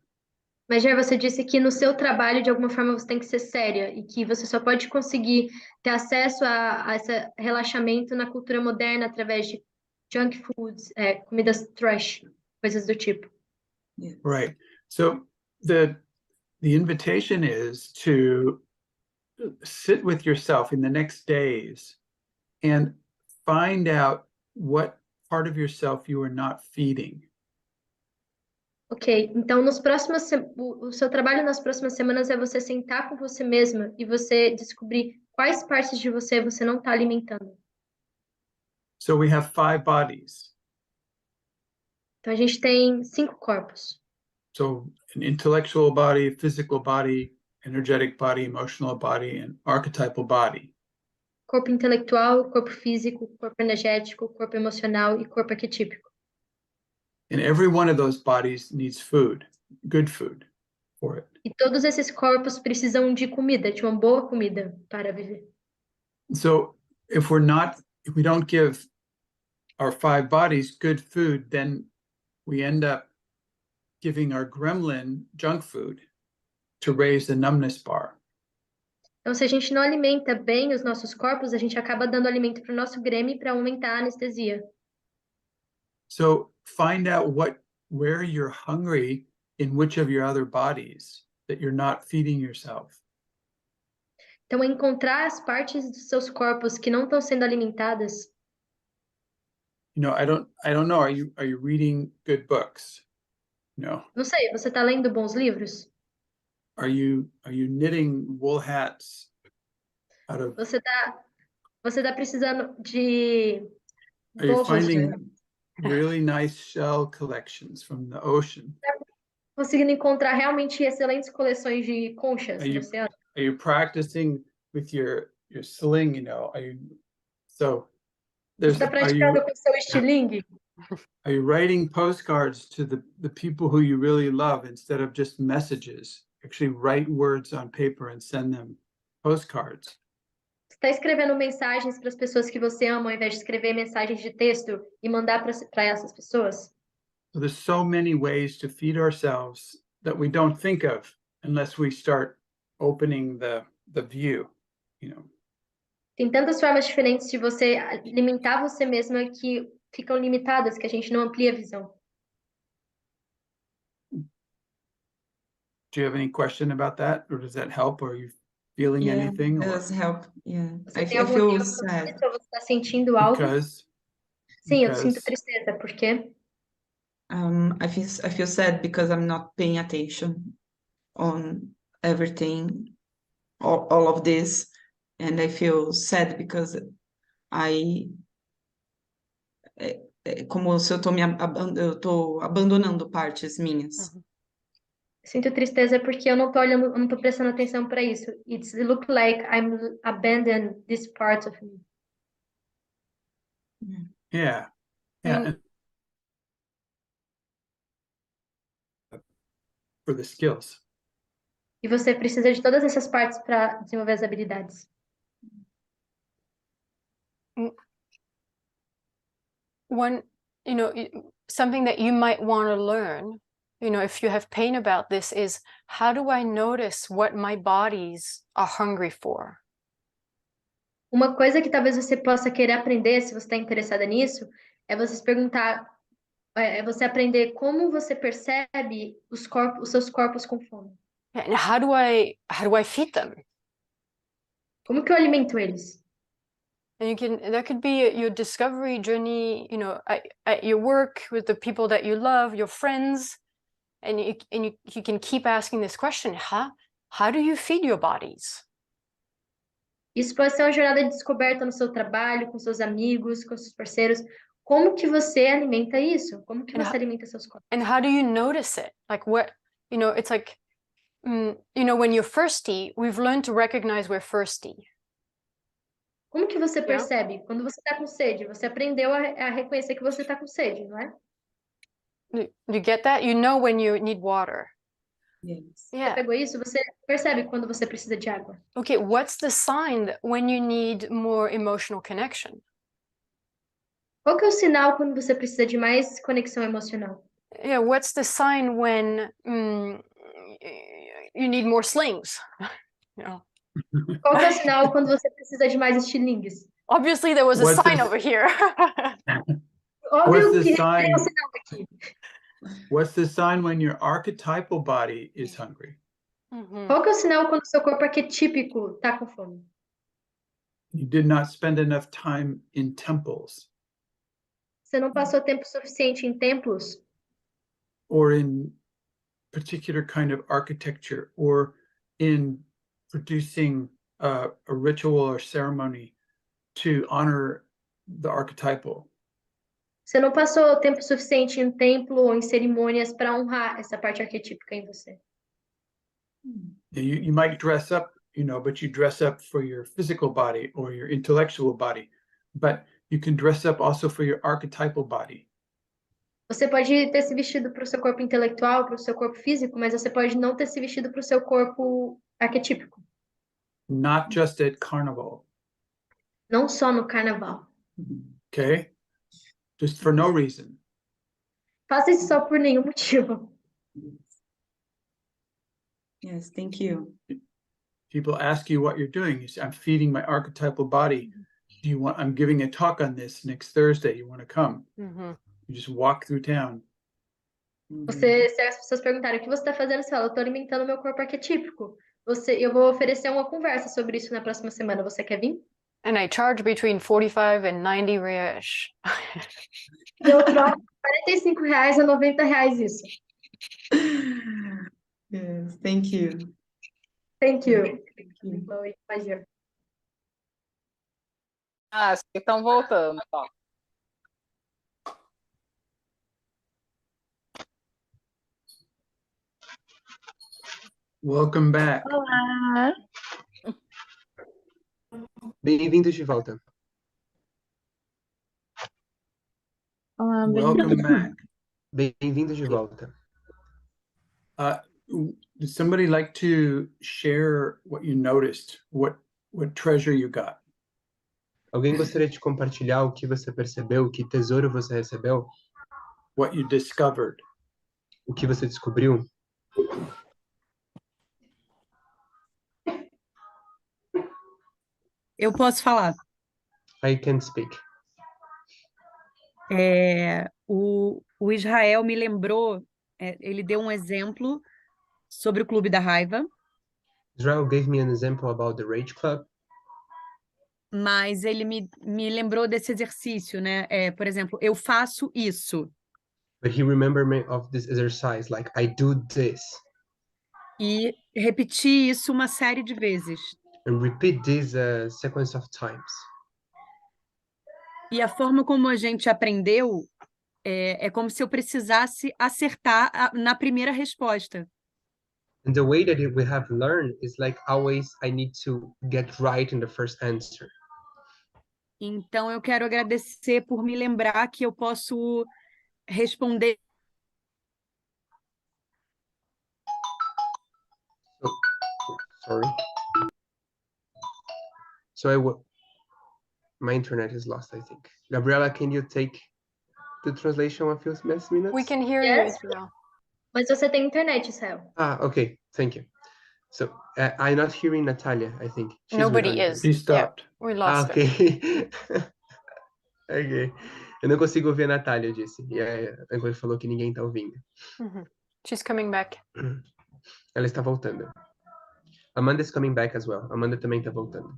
Mas já você disse que no seu trabalho, de alguma forma, você tem que ser séria e que você só pode conseguir ter acesso a esse relaxamento na cultura moderna através de junk foods, comidas trash, coisas do tipo. Yes. Right. So the invitation is to sit with yourself in the next days and find out what part of yourself you are not feeding. Ok, então o seu trabalho nas próximas semanas é você sentar com você mesma e você descobrir quais partes de você não está alimentando. So we have 5 bodies. Então a gente tem 5 corpos. So an intellectual body, physical body, energetic body, emotional body, and archetypal body. Corpo intelectual, corpo físico, corpo energético, corpo emocional e corpo arquetípico. And every one of those bodies needs food, good food for it. E todos esses corpos precisam de comida, de uma boa comida para viver. So if we don't give our 5 bodies good food, then we end up giving our gremlin junk food to raise the numbness bar. Então, se a gente não alimenta bem os nossos corpos, a gente acaba dando alimento para o nosso grêmio para aumentar a anestesia. So find out where you're hungry in which of your other bodies that you're not feeding yourself. Então, encontrar as partes dos seus corpos que não estão sendo alimentadas. You know, I don't know. Are you reading good books? No. Não sei, você está lendo bons livros? Are you knitting wool hats out of? Você tá precisando de Are you bolsas de... finding really nice shell collections from the ocean? Conseguindo encontrar realmente excelentes coleções de conchas Are no oceano? you practicing with your sling? You know, Você está praticando com seu estilingue? Are you writing postcards to the people who you really love instead of just messages? Actually write words on paper and send them postcards. Você está escrevendo mensagens para as pessoas que você ama, ao invés de escrever mensagens de texto e mandar para essas pessoas? So there's so many ways to feed ourselves that we don't think of unless we start opening the view, you know. Tem tantas formas diferentes de você alimentar você mesma que ficam limitadas, que a gente não amplia a visão. Do you have any question about that, or does that help? Or are you feeling Yeah, anything? it Or does help. Yeah, Você I, tem I algum feel motivo para sad isso? Ou você está sentindo algo? because Sim, eu sinto because tristeza, porque I feel sad because I'm not paying attention on everything, all of this, and I feel sad because é como se eu tô eu tô abandonando partes minhas. sinto tristeza porque eu não estou olhando, eu não estou prestando atenção para isso. It look like I'm abandoning this part of me. yeah, yeah. And for the skills. E você precisa de todas essas partes para desenvolver as habilidades. One, something that you might want to learn, if you have pain about this, is how do I notice what my bodies are hungry for? Uma coisa que talvez você possa querer aprender, se você está interessada nisso, é você se perguntar, é você aprender como você percebe os seus corpos com fome. And how do I feed them? Como que eu alimento eles? And that could be your discovery journey, at your work with the people that you love, your friends, and you can keep asking this question: how do you feed your bodies? Isso pode ser uma jornada de descoberta no seu trabalho, com seus amigos, com seus parceiros. Como que você alimenta isso? Como que você alimenta seus corpos? And how do you notice it? Like what, it's like, when you're thirsty, we've learned to recognize we're thirsty. Como que você percebe? Quando você está com sede, você aprendeu a reconhecer que você está com sede, não é? You get that? You know when you need water. Yes. Você pegou isso? Você percebe quando você precisa de água. Okay, what's the sign when you need more emotional connection? Qual que é o sinal quando você precisa de mais conexão emocional? Yeah, what's the sign when you need more slings? Qual que é o sinal quando você precisa de mais estilingues? Obviously, there was a sign over here. Óbvio What's the que sign? tem um sinal aqui. What's the sign when your archetypal body is hungry? Qual que é o sinal quando o seu corpo arquetípico está com fome? You did not spend enough time in temples Você não passou tempo suficiente em templos or in particular kind of architecture or in producing a ritual or ceremony to honor the archetypal. Você não passou tempo suficiente em templo ou em cerimônias para honrar essa parte arquetípica em você. You might dress up, but you dress up for your physical body or your intellectual body, but you can dress up also for your archetypal body. Você pode ter se vestido para o seu corpo intelectual, para o seu corpo físico, mas você pode não ter se vestido para o seu corpo arquetípico. Not just at carnival. Não só no carnaval. Okay? Just for no reason. Faça isso só por nenhum motivo. Yes, thank you. People ask you what you're doing. You say, I'm feeding my archetypal body. I'm giving a talk on this next Thursday. You want to come? You just walk through town. Se as pessoas perguntarem o que você está fazendo, você fala, eu estou alimentando meu corpo arquetípico. Eu vou oferecer uma conversa sobre isso na próxima semana. Você quer vir? And I charge between 45 and 90 reais. E eu troco R$ 45 a R$ 90 isso. Yes, thank you. Thank you. Thank you. Chloe, pleasure. Acho que estão voltando. Ó. Welcome back. Olá. Bem-vindos de volta. Olá, Welcome back. Bem-vindos de volta. Does somebody like to share what you noticed? What treasure you got? Alguém gostaria de compartilhar o que você percebeu, que tesouro você recebeu, What you discovered? o que você descobriu? Eu posso falar. I can speak. O Israel me lembrou, ele deu um exemplo sobre o Clube da Raiva, Israel gave me an example about the Rage Club, mas ele me lembrou desse exercício, né? Por exemplo, eu faço isso. but he remembered me of this exercise, like I do this, E repetir isso uma série de vezes. and repeat this a sequence of times. E a forma como a gente aprendeu é como se eu precisasse acertar na primeira resposta. And the way that we have learned is like always I need to get right in the first answer. Então, eu quero agradecer por me lembrar que eu posso responder. Sorry. So my internet is lost, I think. Gabriela, can you take the translation a few minutes? We can hear Yes. you, Israel. Mas você tem internet, Israel. Okay, thank you. So I'm not hearing Natalia, I think. She's Nobody with is. He stopped. Yeah, we lost her. Okay. Ok. Eu não consigo ouvir a Natália, eu disse. E a Chloe falou que ninguém tá ouvindo. She's coming back. Ela está voltando. Amanda is coming back as well. Amanda também tá voltando.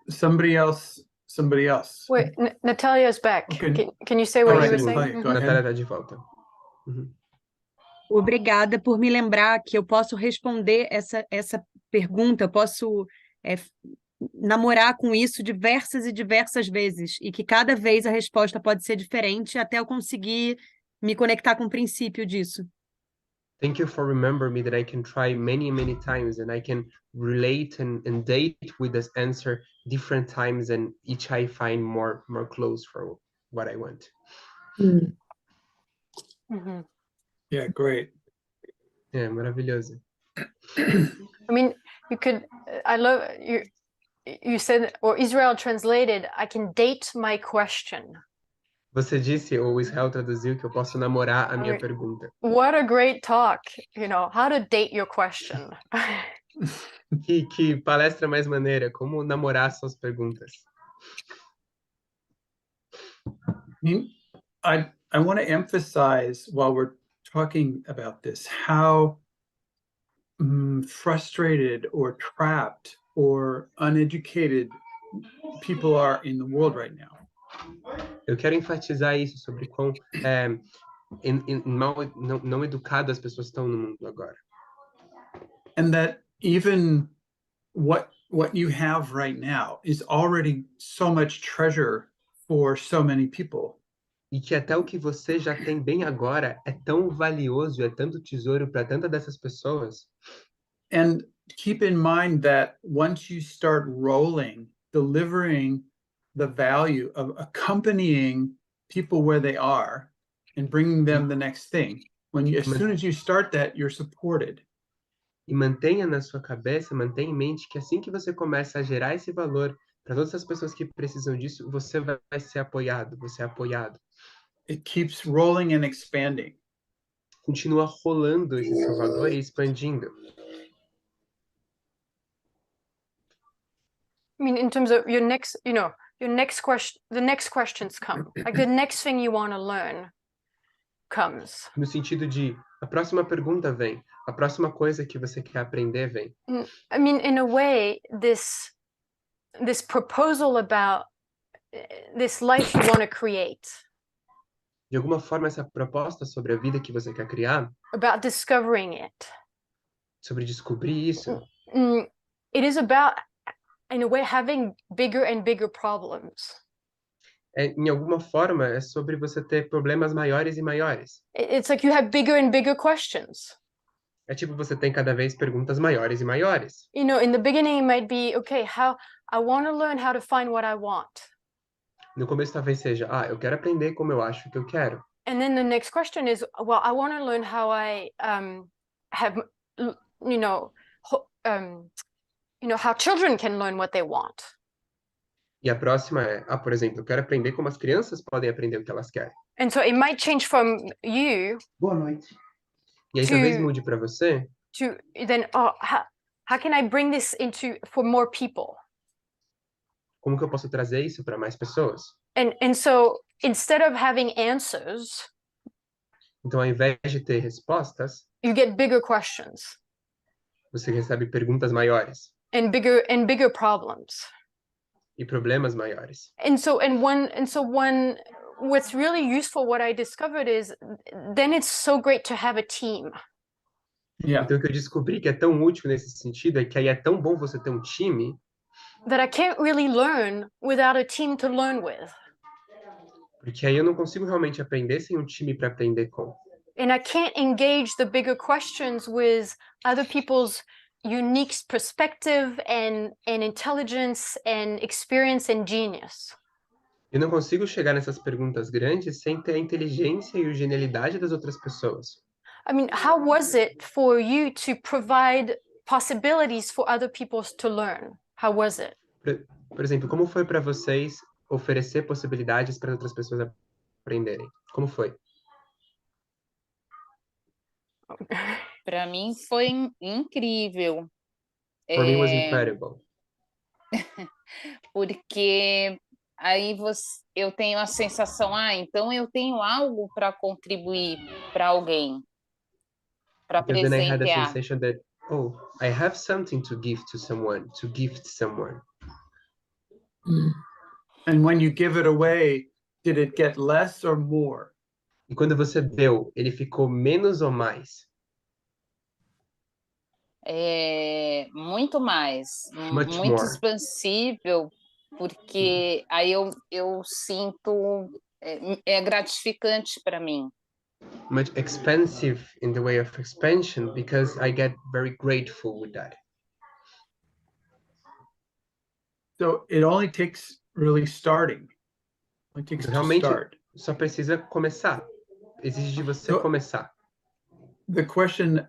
Somebody else. Wait, Natalia's back. Okay. Can you say what All you right, were saying? Natalia, go ahead. Natália tá de volta. Obrigada por me lembrar que eu posso responder essa pergunta, eu posso namorar com isso diversas e diversas vezes, e que cada vez a resposta pode ser diferente até eu conseguir me conectar com o princípio disso. Thank you for remembering me that I can try many, many times and I can relate and date with this answer different times and each I find more close for what I want. Yeah, great. É, maravilhoso. I mean, you could, I love, you said, or Israel translated, I can date my question. Você disse, ou o Israel traduziu, que eu posso namorar a minha pergunta. What a great talk, you know, how to date your question. Que palestra mais maneira, como namorar suas perguntas. I want to emphasize while we're talking about this how frustrated or trapped or uneducated people are in the world right now. Eu quero enfatizar isso sobre quão não educado as pessoas estão no mundo agora. And that even what you have right now is already so much treasure for so many people. E que até o que você já tem bem agora é tão valioso, é tanto tesouro para tantas dessas pessoas. And keep in mind that once you start rolling, delivering the value of accompanying people where they are and bringing them the next thing, as soon as you start that, you're supported. E mantenha na sua cabeça, mantenha em mente que assim que você começa a gerar esse valor para todas as pessoas que precisam disso, você vai ser apoiado, você é apoiado. It keeps rolling and expanding. Continua rolando esse seu valor e expandindo. I mean, in terms of your next, you know, your next question, the next questions come. Like the next thing you want to learn comes. No sentido de, a próxima pergunta vem, a próxima coisa que você quer aprender vem. I mean, in a way, this proposal about this life you want to create. De alguma forma, essa proposta sobre a vida que você quer criar, about discovering it. Sobre descobrir isso. It is about, in a way, having bigger and bigger problems. Em alguma forma, é sobre você ter problemas maiores e maiores. It's like you have bigger and bigger questions. É tipo, você tem cada vez perguntas maiores e maiores. You know, in the beginning it might be, okay, how I want to learn how to find what I want. No começo talvez seja, eu quero aprender como eu acho que eu quero. And then the next question is, well, I want to learn how I have, how children can learn what they want. E a próxima é, por exemplo, eu quero aprender como as crianças podem aprender o que elas querem. And so it might change from you. Boa noite. E aí talvez mude para você to then, oh, how can I bring this into for more people? como que eu posso trazer isso para mais pessoas. And so instead of having answers, Então, ao invés de ter respostas, you get bigger questions você recebe perguntas maiores and bigger problems. e problemas maiores. And so one what's really useful, what I discovered is then it's so great to have a team. Yeah. Então, o que eu descobri que é tão útil nesse sentido é que aí é tão bom você ter um time That I can't really learn without a team to learn with. porque aí eu não consigo realmente aprender sem um time para aprender com. And I can't engage the bigger questions with other people's unique perspective and intelligence and experience and genius. Eu não consigo chegar nessas perguntas grandes sem ter a inteligência e a genialidade das outras pessoas. I mean, how was it for you to provide possibilities for other people to learn? How was it? Por exemplo, como foi para vocês oferecer possibilidades para outras pessoas aprenderem? Como foi? Para mim foi incrível. For me, it was incredible. Porque aí eu tenho a sensação, então eu tenho algo para contribuir para alguém, para Because then I had a presentear. sensation that, oh, I have something to give to someone, to gift someone. And when you give it away, did it get less or more? E quando você deu, ele ficou menos ou mais? Muito mais, Much muito more. expansível, porque aí eu sinto, é gratificante para mim. Much expensive in the way of expansion because I get very grateful with that. So it only takes really starting. It takes to Realmente start. só precisa começar. Exige de você So- começar. The question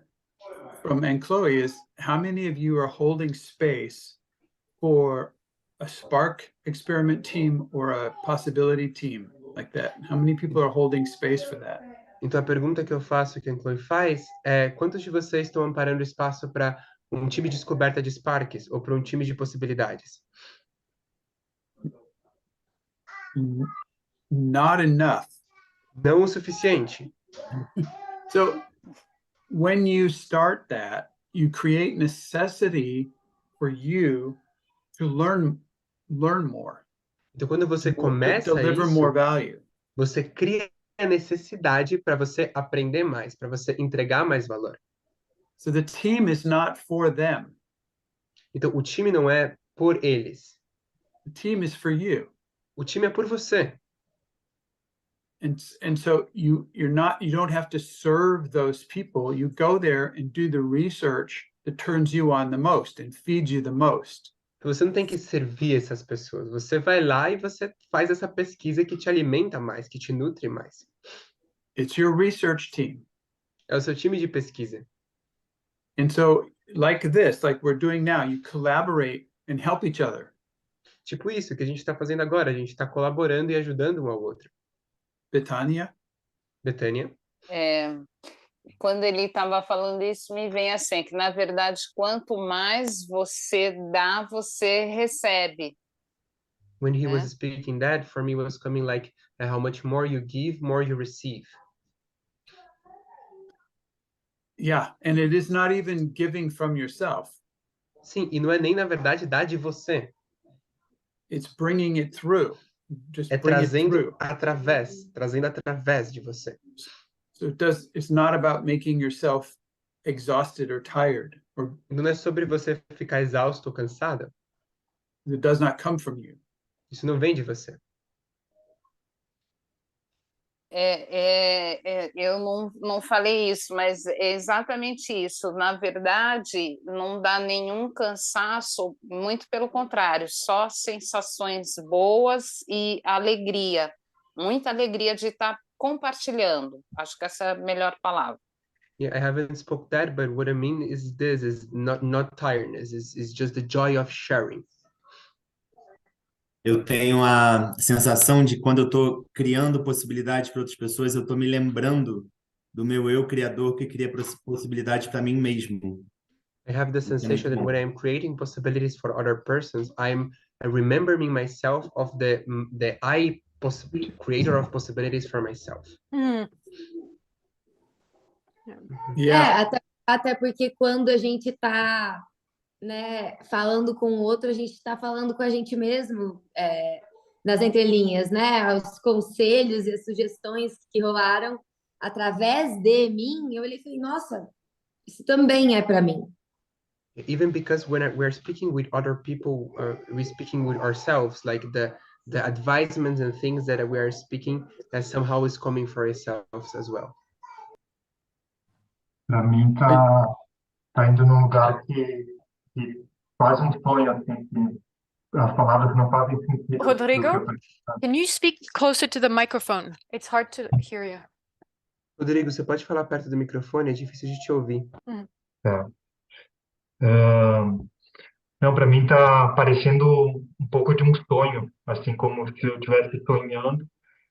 from Anne-Chloé is, how many of you are holding space for a spark experiment team or a possibility team like that? How many people are holding space for that? Então a pergunta que eu faço, que a Chloe faz, é quantos de vocês estão amparando espaço para um time de descoberta de Sparks ou para um time de possibilidades? Not enough. Não o suficiente. So when you start that, you create necessity for you to learn more. Então quando você to começa deliver isso, more value. você cria a necessidade para você aprender mais, para você entregar mais valor. So the team is not for them. Então o time não é por eles. The team is for you. O time é por você. And so you don't have to serve those people. You go there and do the research that turns you on the most and feeds you the most. Você não tem que servir essas pessoas. Você vai lá e você faz essa pesquisa que te alimenta mais, que te nutre mais. It's your research team. É o seu time de pesquisa. And so like this, like we're doing now, you collaborate and help each other. Tipo isso que a gente está fazendo agora. A gente está colaborando e ajudando um ao outro. Betania? Betânia? Quando ele estava falando isso, me vem assim, que na verdade, quanto mais você dá, você recebe. When he was speaking that, for me was coming like how much more you give, more you receive. Yeah, and it is not even giving from yourself. Sim, e não é nem na verdade dar de você. It's bringing it through. Just É bring it through. trazendo através de você. So it's not about making yourself exhausted or tired, or Não é sobre você ficar exausto ou cansada. it does not come from you. Isso não vem de você. Eu não falei isso, mas é exatamente isso. Na verdade, não dá nenhum cansaço, muito pelo contrário, só sensações boas e alegria. Muita alegria de estar compartilhando. Acho que essa é a melhor palavra. Yeah, I haven't spoke that, but what I mean is this is not tiredness, is just the joy of sharing. Eu tenho a sensação de quando eu estou criando possibilidades para outras pessoas, eu estou me lembrando do meu eu criador que cria possibilidades para mim mesmo. I have the Isso é sensation muito that bom. when I'm creating possibilities for other persons, I'm remembering myself of the creator of possibilities for myself. Mm. Yeah. Até porque quando a gente está, né, falando com o outro, a gente está falando com a gente mesmo, nas entrelinhas, né? Os conselhos e as sugestões que rolaram através de mim, eu olhei e falei, nossa, isso também é para mim. Even because when we're speaking with other people, we're speaking with ourselves, like the advisements and things that we are speaking, that somehow is coming for ourselves as well. Para mim tá indo num lugar que faz um sonho, assim, que as palavras não fazem sentido. Rodrigo, can you speak closer to the microphone? It's hard to hear you. Rodrigo, você pode falar perto do microfone? É difícil de te ouvir. Tá. Não, para mim tá parecendo um pouco de um sonho, assim como se eu estivesse sonhando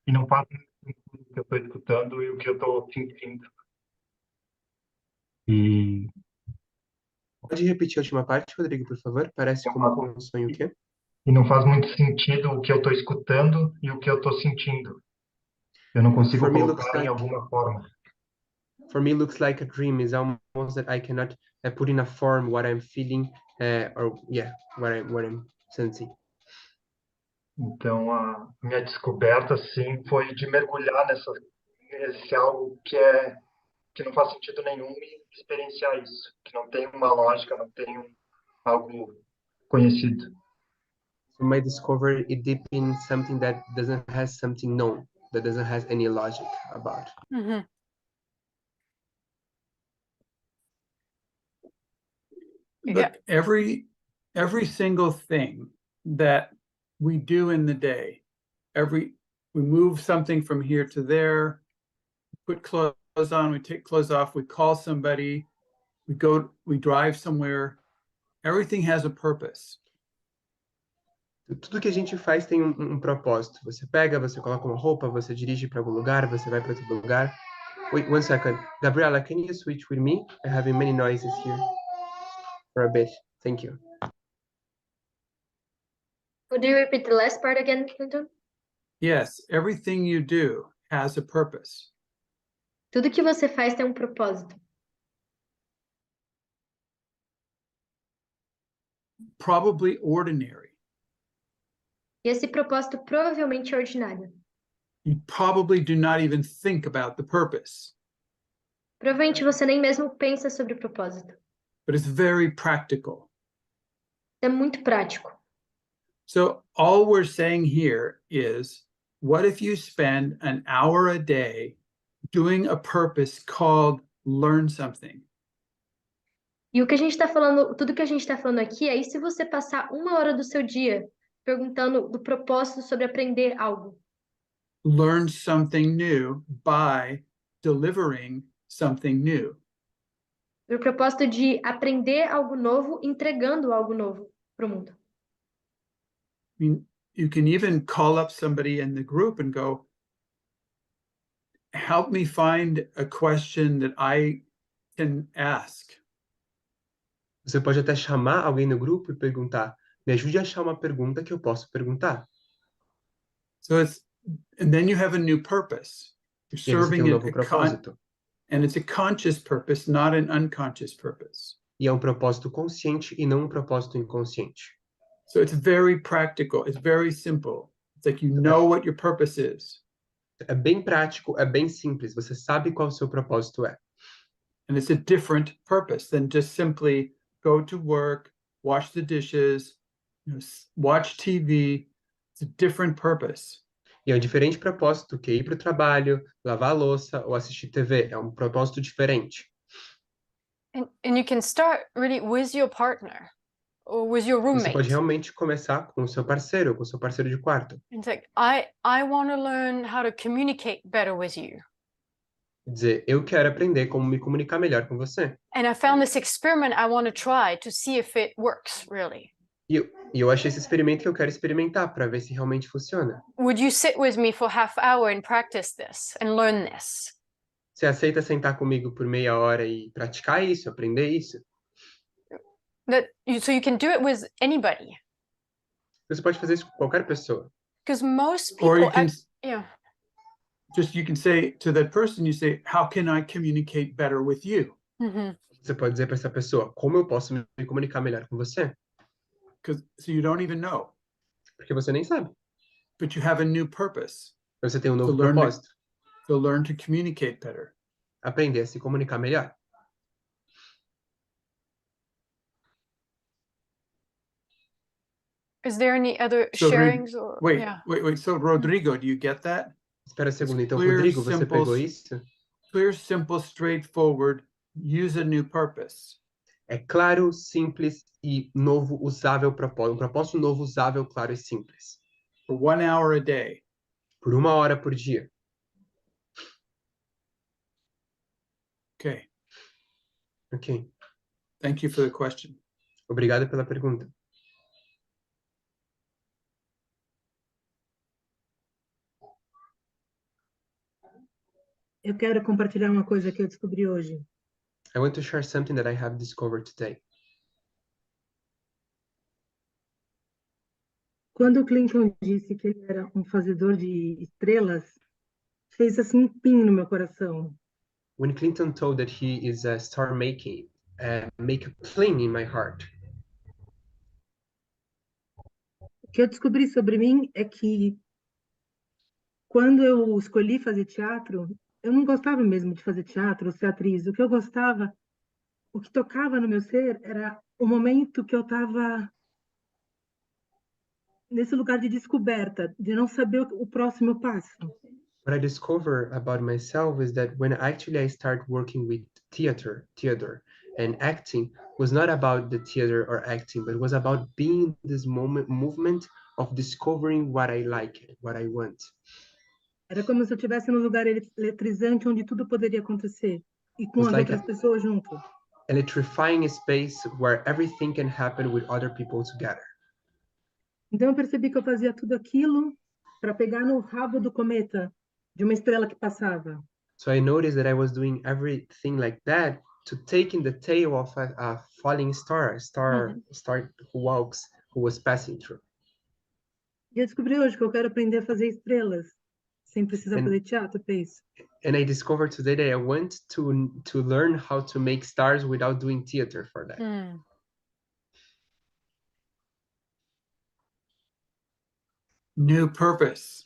e não faz sentido o que eu estou escutando e o que eu estou sentindo. E Pode repetir a última parte, Rodrigo, por favor? Parece como um sonho o quê? E não faz muito sentido o que eu estou escutando e o que eu estou sentindo. Eu não consigo colocar em alguma forma. For me, looks like a dream. Is almost that I cannot put in a form what I'm feeling, what I'm sensing. Então, a minha descoberta, assim, foi de mergulhar nesse algo que não faz sentido nenhum e experienciar isso, que não tem uma lógica, não tem algo conhecido. So my discovery is deep in something that doesn't have something known, that doesn't have any logic about. Mm-hmm. Look, every single thing that we do in the day, we move something from here to there, put clothes on, we take clothes off, we call somebody, we drive somewhere, everything has a purpose. Tudo que a gente faz tem um propósito. Você pega, você coloca uma roupa, você dirige para algum lugar, você vai para outro lugar. Wait, one second. Gabriela, can you switch with me? I'm having many noises here. For a bit. Thank you. Would you repeat the last part again, Clinton? Yes, everything you do has a purpose. Tudo que você faz tem um propósito. Probably ordinary. E esse propósito provavelmente é ordinário. You probably do not even think about the purpose. Provavelmente você nem mesmo pensa sobre o propósito. But it's very practical. É muito prático. So all we're saying here is, what if you spend an hour a day doing a purpose called learn something? E o que a gente está falando, tudo que a gente está falando aqui é, e se você passar 1 hora do seu dia perguntando do propósito sobre aprender algo? Learn something new by delivering something new. O propósito de aprender algo novo, entregando algo novo para o mundo. I mean, you can even call up somebody in the group and go, help me find a question that I can ask. Você pode até chamar alguém no grupo e perguntar, me ajude a achar uma pergunta que eu posso perguntar. So and then you have a new purpose. You're E aí você tem serving novo propósito. and it's a conscious purpose, not an unconscious purpose. E é um propósito consciente e não um propósito inconsciente. So it's very practical. It's very simple. It's like you know what your purpose is. É bem prático, é bem simples. Você sabe qual o seu propósito é. And it's a different purpose than just simply go to work, wash the dishes, watch TV. It's a different purpose. E é um diferente propósito que ir para o trabalho, lavar a louça ou assistir TV. É um propósito diferente. And you can start really with your partner or with your Você roommate. pode realmente começar com o seu parceiro, com o seu parceiro de quarto. It's like, I want to learn how to communicate better with you. Dizer, eu quero aprender como me comunicar melhor com você. And I found this experiment I want to try to see if it works really. E eu achei esse experimento que eu quero experimentar para ver se realmente funciona. Would you sit with me for half hour and practice this and learn this? Você aceita sentar comigo por meia hora e praticar isso, aprender isso? So you can do it with anybody. Você pode fazer isso com qualquer pessoa. Because most Or you people, can yeah. just, you can say to that person, you say, how can I communicate better with you? Você pode dizer para essa pessoa, como eu posso me comunicar melhor com você? So you don't even know, Porque você nem sabe. but you have a new purpose Você tem um to novo learn propósito. to learn to communicate better. Aprender a se comunicar melhor. Is there any other So sharings or wait, yeah? wait. So Rodrigo, do you get that? Espera um It's segundo. Então, clear, Rodrigo, você simple, pegou isso? clear, simple, straightforward. Use a new purpose. É claro, simples e novo, usável propósito. Um propósito novo, usável, claro e simples. For 1 hour a day. Por 1 hora por dia. Okay. Ok. Thank you for the question. Obrigado pela pergunta. Eu quero compartilhar uma coisa que eu descobri hoje. I want to share something that I have discovered today. Quando o Clinton disse que ele era um fazedor de estrelas, fez assim um pin no meu coração. When Clinton told that he is a star making, make a plane in my heart. O que eu descobri sobre mim é que quando eu escolhi fazer teatro, eu não gostava mesmo de fazer teatro ou ser atriz. O que eu gostava, o que tocava no meu ser era o momento que eu estava nesse lugar de descoberta, de não saber o próximo passo. What I discover about myself is that when actually I start working with theater, and acting was not about the theater or acting, but was about being this movement of discovering what I like, what I want. Era como se eu estivesse num lugar eletrizante onde tudo poderia acontecer e com It's as like outras pessoas junto. Electrifying space where everything can happen with other people together. Então eu percebi que eu fazia tudo aquilo para pegar no rabo do cometa de uma estrela que passava. So I noticed that I was doing everything like that to take in the tail of a falling star, star who walks, who was passing through. E eu descobri hoje que eu quero aprender a fazer estrelas, sem precisar fazer teatro para isso. And I discovered today that I want to learn how to make stars without doing theater for that. New purpose.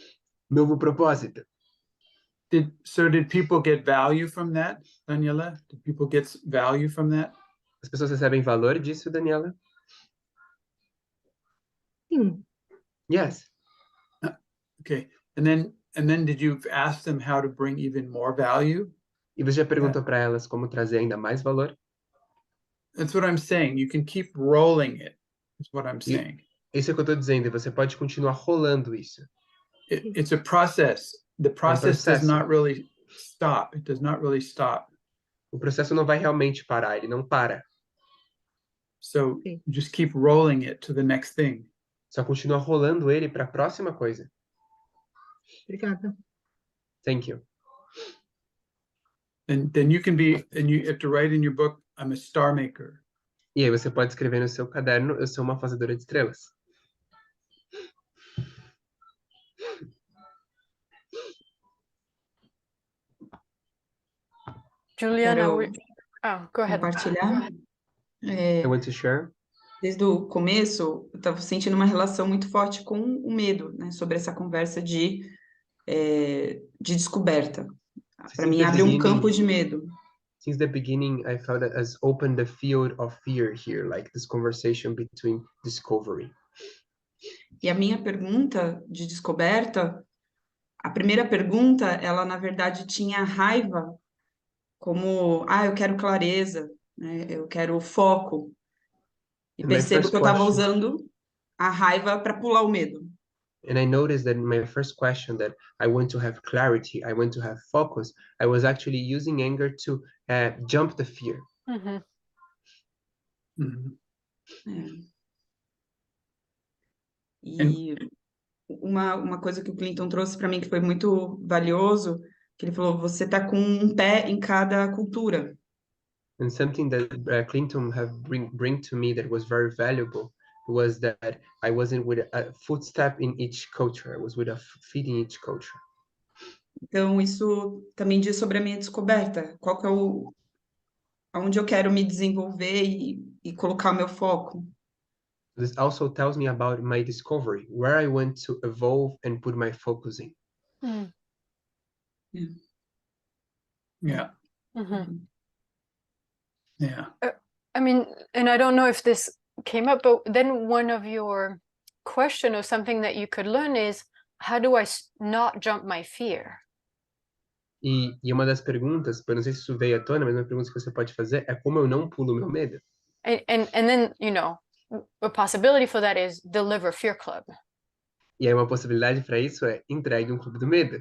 Novo propósito. Did people get value from that, Daniela? Did people get value from that? As pessoas recebem valor disso, Daniela? Sim. Yes. Okay. And then did you ask them how to bring even more value? E você já perguntou para elas como trazer ainda mais valor? That's what I'm saying. You can keep rolling it. Is what I'm saying. Isso é o que eu estou dizendo. E você pode continuar rolando isso. It's a process. The process does not really stop. It does not really stop. O processo não vai realmente parar. Ele não para. So just keep rolling it to the next thing. Só continua rolando ele para a próxima coisa. Obrigada. Thank you. And then you can be, and you have to write in your book, I'm a star maker. E aí você pode escrever no seu caderno, eu sou uma fazedora de estrelas. Juliana, go ahead. Compartilhar. I want to share. Desde o começo, eu estava sentindo uma relação muito forte com o medo, né? Sobre essa conversa de descoberta. Para mim, abre um campo de medo. Since the beginning, I felt that has opened the field of fear here, like this conversation between discovery. E a minha pergunta de descoberta, a primeira pergunta, ela na verdade tinha raiva, como, eu quero clareza, né? Eu quero foco. E percebo que eu estava usando a raiva para pular o medo. And I noticed that in my first question that I want to have clarity, I want to have focus, I was actually using anger to jump the fear. E uma coisa que o Clinton trouxe para mim que foi muito valioso que ele falou, você está com um pé em cada cultura. And something that Clinton have bring to me that was very valuable was that I wasn't with a footstep in each culture. I was with a feet in each culture. Então, isso também diz sobre a minha descoberta. Qual que é aonde eu quero me desenvolver e colocar o meu foco. This also tells me about my discovery, where I want to evolve and put my focus in. Mm. Yeah. Mhm. Yeah. I mean, and I don't know if this came up, but then one of your question or something that you could learn is, how do I not jump my fear? E uma das perguntas, eu não sei se isso veio à tona, mas uma pergunta que você pode fazer é como eu não pulo meu medo. And then, you know, a possibility for that is deliver fear club. E aí uma possibilidade para isso é entregue um clube do medo.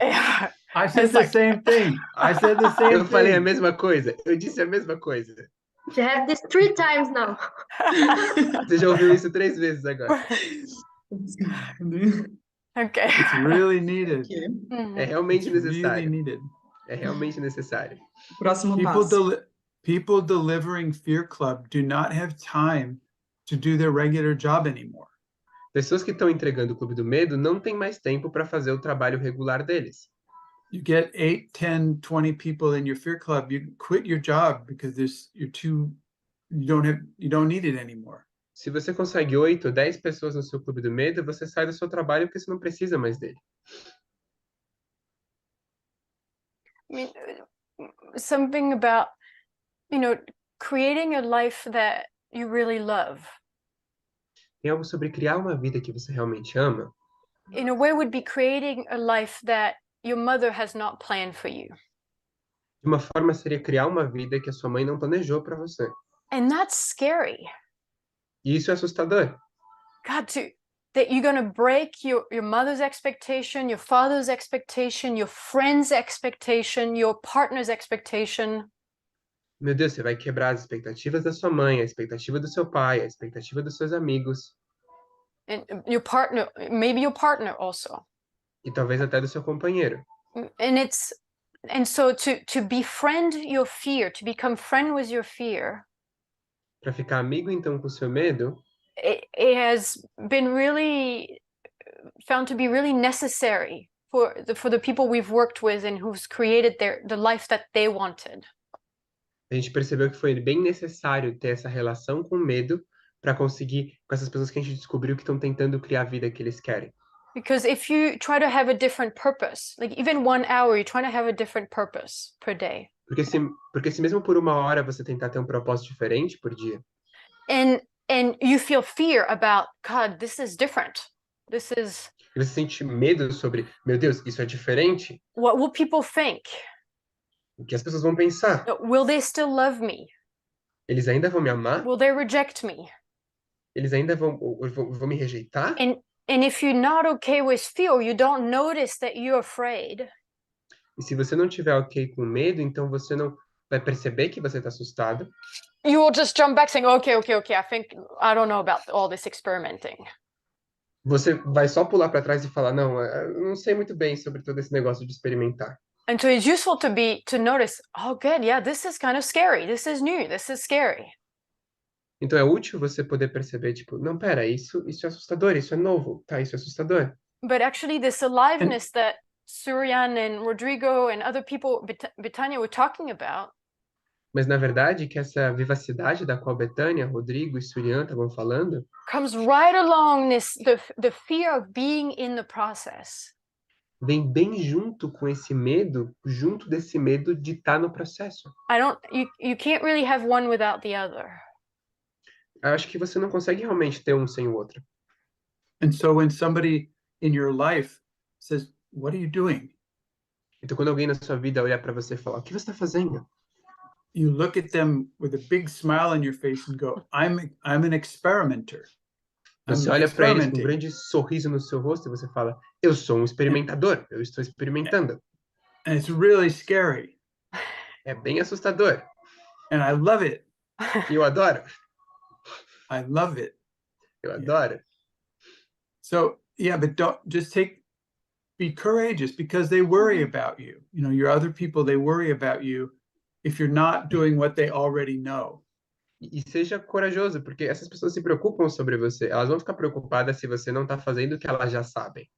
I said the same thing. I said the same Eu falei a thing. mesma coisa. Eu disse a mesma coisa. You have this 3 times now. Você já ouviu isso 3 vezes agora. Okay. It's really needed. É realmente It's really necessário. needed. É realmente necessário. Próximo People, passo. people delivering Fear Club do not have time to do their regular job anymore. Pessoas que estão entregando o clube do medo não têm mais tempo para fazer o trabalho regular deles. You get 8, 10, 20 people in your Fear Club, you quit your job because you don't need it anymore. Se você consegue 8 ou 10 pessoas no seu clube do medo, você sai do seu trabalho porque você não precisa mais dele. I mean, something about, you know, creating a life that you really love. Tem algo sobre criar uma vida que você realmente ama? In a way, would be creating a life that your mother has not planned for you. De uma forma seria criar uma vida que a sua mãe não planejou para você. And that's scary. E isso é assustador. God, that you're going to break your mother's expectation, your father's expectation, your friend's expectation, your partner's expectation. Meu Deus, você vai quebrar as expectativas da sua mãe, a expectativa do seu pai, a expectativa dos seus amigos. And your partner, maybe your partner also. E talvez até do seu companheiro. And so to befriend your fear, to become friend with your fear. Para ficar amigo então com o seu medo. It has been really found to be really necessary for the people we've worked with and who's created the life that they wanted. A gente percebeu que foi bem necessário ter essa relação com o medo para conseguir, com essas pessoas que a gente descobriu que estão tentando criar a vida que eles querem. Because if you try to have a different purpose, like even 1 hour, you're trying to have a different purpose per day. Porque se mesmo por 1 hora você tentar ter um propósito diferente por dia. And you feel fear about, God, this is different. This is. E você sente medo sobre, meu Deus, isso é diferente? What will people think? O que as pessoas vão pensar? Will they still love me? Eles ainda vão me amar? Will they reject me? Eles ainda vão me rejeitar? And if you're not okay with fear, you don't notice that you're afraid. E se você não tiver ok com medo, então você não vai perceber que você está assustado. You will just jump back saying, okay, I think I don't know about all this experimenting. Você vai só pular para trás e falar, não, eu não sei muito bem sobre todo esse negócio de experimentar. And so it's useful to notice, oh, good, yeah, this is kind of scary. This is new. This is scary. Então é útil você poder perceber, tipo, não, pera, isso é assustador, isso é novo, tá, isso é assustador. But actually this aliveness that Suryan and Rodrigo and other people, Betania, were talking about. Mas na verdade que essa vivacidade da qual Betânia, Rodrigo e Suryan estavam falando, comes right along the fear of being in the process. Vem bem junto com esse medo, junto desse medo de estar no processo. You can't really have one without the other. Eu acho que você não consegue realmente ter um sem o outro. And so when somebody in your life says, "What are you doing?" Então quando alguém na sua vida olhar para você e falar, o que você está fazendo? You look at them with a big smile on your face and go, I'm an experimenter. Você olha para eles com um grande sorriso no seu rosto e você fala, eu sou um experimentador, eu estou experimentando. And it's really scary. É bem assustador. And I love it. E eu adoro. I love it. Eu adoro. So, yeah, but don't just take be courageous because they worry about you. You know, your other people, they worry about you if you're not doing what they already know. E seja corajoso, porque essas pessoas se preocupam sobre você. Elas vão ficar preocupadas se você não está fazendo o que elas já sabem.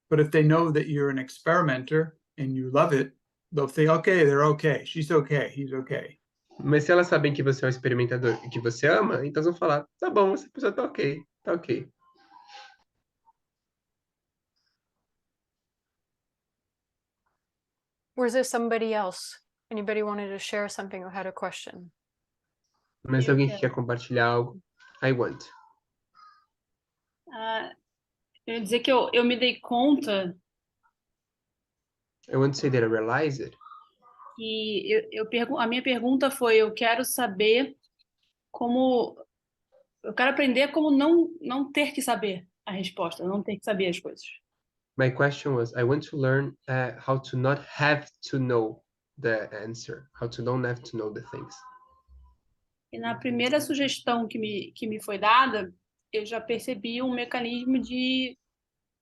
But if they know that you're an experimenter and you love it, they'll think, okay, they're okay. She's okay. He's okay. Mas se elas sabem que você é um experimentador e que você ama, então elas vão falar, tá bom, essa pessoa tá ok, tá ok. Was there somebody else? Anybody wanted to share something or had a question? Mas alguém que quer compartilhar algo, I want. Eu ia dizer que eu me dei conta I want to say that I realize it. que a minha pergunta foi, eu quero saber como... Eu quero aprender como não ter que saber a resposta, não ter que saber as coisas. My question was, I want to learn how to not have to know the answer, how to don't have to know the things. E na primeira sugestão que me foi dada, eu já percebi um mecanismo de...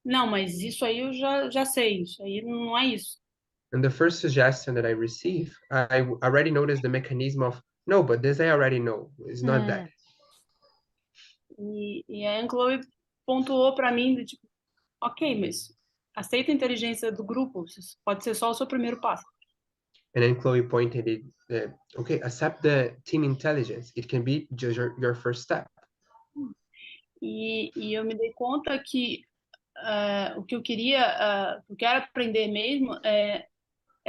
Não, mas isso aí eu já sei, isso aí não é isso. And the first suggestion that I received, I already noticed the mechanism of, no, but this I already know, it's not that. E a Anne-Chloé pontuou para mim, de, tipo, ok, mas aceita a inteligência do grupo, pode ser só o seu primeiro passo. And then Chloe pointed it, okay, accept the team intelligence. It can be just your first step. E eu me dei conta que o que eu quero aprender mesmo é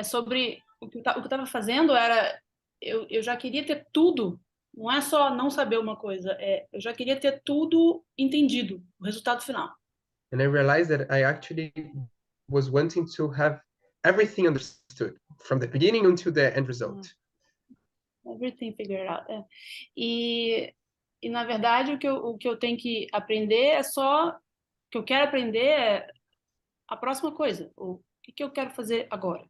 sobre o que eu estava fazendo era eu já queria ter tudo, não é só não saber uma coisa, eu já queria ter tudo entendido, o resultado final. And I realized that I actually was wanting to have everything understood from the beginning until the end result. Everything figured out. E na verdade o que eu tenho que aprender o que eu quero aprender é a próxima coisa, o que eu quero fazer agora.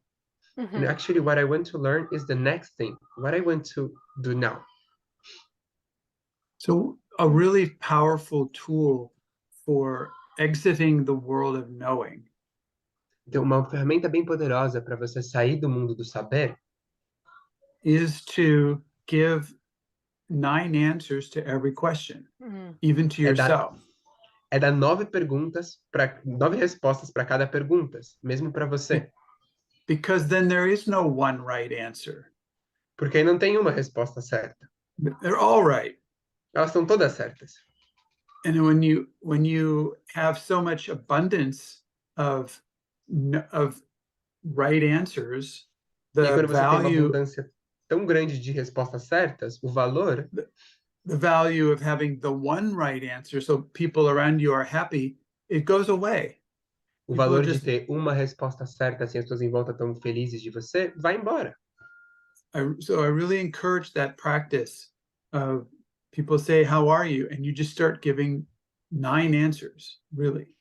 And actually what I want to learn is the next thing, what I want to do now. So a really powerful tool for exiting the world of knowing. Então, uma ferramenta bem poderosa para você sair do mundo do saber is to give 9 answers to every question, even to yourself. É dar 9 respostas para cada pergunta, mesmo para você. Because then there is no one right answer. Porque aí não tem uma resposta certa. They're all right. Elas estão todas certas. And when you have so much abundance of right answers, e quando você tem uma abundância tão grande de respostas certas, o valor, the value of having the one right answer, so people around you are happy, it goes away. O valor de ter uma resposta certa, assim as pessoas em volta estão felizes de você, vai embora. So I really encourage that practice of people say, how are you? And you just start giving 9 answers, really.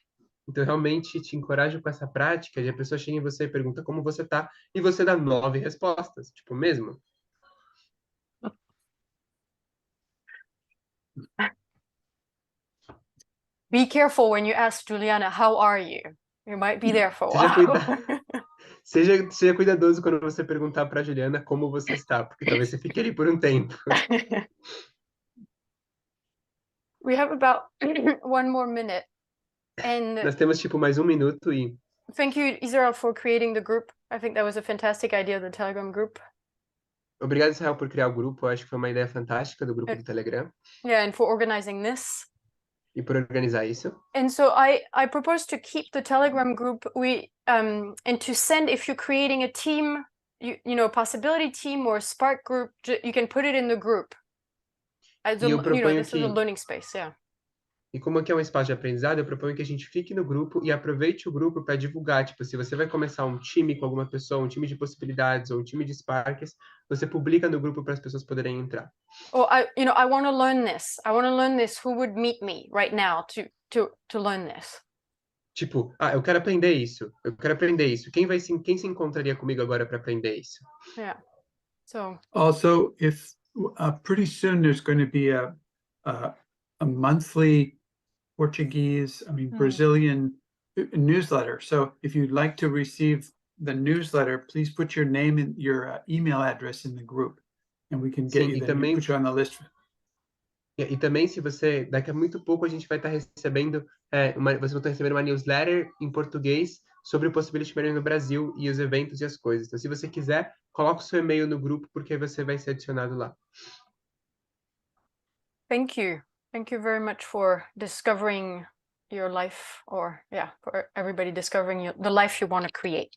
Então, realmente, te encorajo com essa prática de a pessoa chega em você e pergunta como você tá, e você dá 9 respostas, tipo, mesmo. Be careful when you ask Juliana, how are you? You might be there for a while. Seja cuidadoso quando você perguntar para Juliana como você está, porque talvez você fique ali por um tempo. We have about 1 more minute. And nós temos tipo mais 1 minuto e... Thank you, Israel, for creating the group. I think that was a fantastic idea, the Telegram group. Obrigado, Israel, por criar o grupo. Eu acho que foi uma ideia fantástica do grupo do Telegram. Yeah, and for organizing this. E por organizar isso. And so I propose to keep the Telegram group. And to send, if you're creating a team, you know, a possibility team or a Spark group, you can put it in the group. As E eu proponho this is a learning space, yeah. E como aqui é um espaço de aprendizado, eu proponho que a gente fique no grupo e aproveite o grupo para divulgar. Tipo, se você vai começar um time com alguma pessoa, um time de possibilidades ou um time de Sparks, você publica no grupo para as pessoas poderem entrar. Or I want to learn this. I want to learn this. Who would meet me right now to learn this? Tipo, eu quero aprender isso. Eu quero aprender isso. Quem se encontraria comigo agora para aprender isso? Yeah. So. Also, if pretty soon there's going to be a monthly Portuguese, Brazilian, newsletter. So if you'd like to receive the newsletter, please put your name and your email address in the group, and we can get Sim, you e the, também put you on the list. E também, se você, daqui a muito pouco, a gente vai estar recebendo, vocês vão estar recebendo uma newsletter em português sobre o Possibility Manager no Brasil e os eventos e as coisas. Então, se você quiser, coloque o seu e-mail no grupo, porque você vai ser adicionado lá. Thank you. Thank you very much for discovering your life, or for everybody discovering the life you want to create.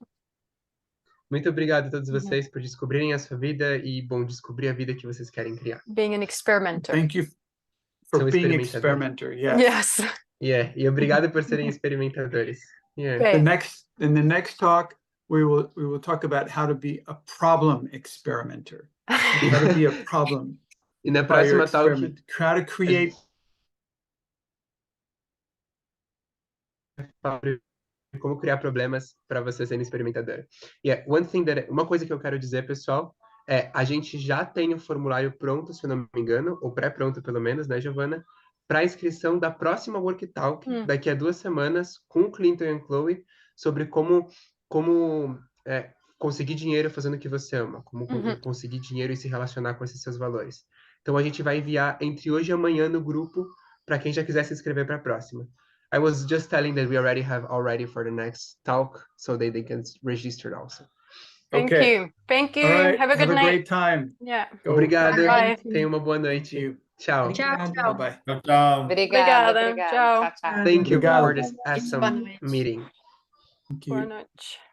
Muito obrigado a todos vocês por descobrirem a sua vida e, bom, descobrir a vida que vocês querem criar. Being an experimenter. Thank you for São being experimentadores. experimenter. Yes. Yes. E obrigado por serem experimentadores. In the next talk, we will talk about how to be a problem experimenter. How to be a problem. E na by your próxima talk, experiment. How to create. Como criar problemas para você ser experimentadora. Uma coisa que eu quero dizer, pessoal, a gente já tem o formulário pronto, se eu não me engano, ou pré-pronto pelo menos, né, Giovana, para a inscrição da próxima WorkTalk, daqui a 2 semanas, com o Clinton e a Chloe, sobre como conseguir dinheiro fazendo o que você ama, como conseguir dinheiro e se relacionar com esses seus valores. Então, a gente vai enviar entre hoje e amanhã no grupo, para quem já quiser se inscrever para a próxima. I was just telling that we already have all ready for the next talk, so they can register also. Thank you. Thank you. All right. Have a good night. Great time. Yeah. Obrigado. Bye. Tenha uma boa noite. Tchau. Tchau. Bye-bye. Tchau. Obrigada. Tchau. Thank you Obrigado. for this awesome meeting. Thank you. Boa noite.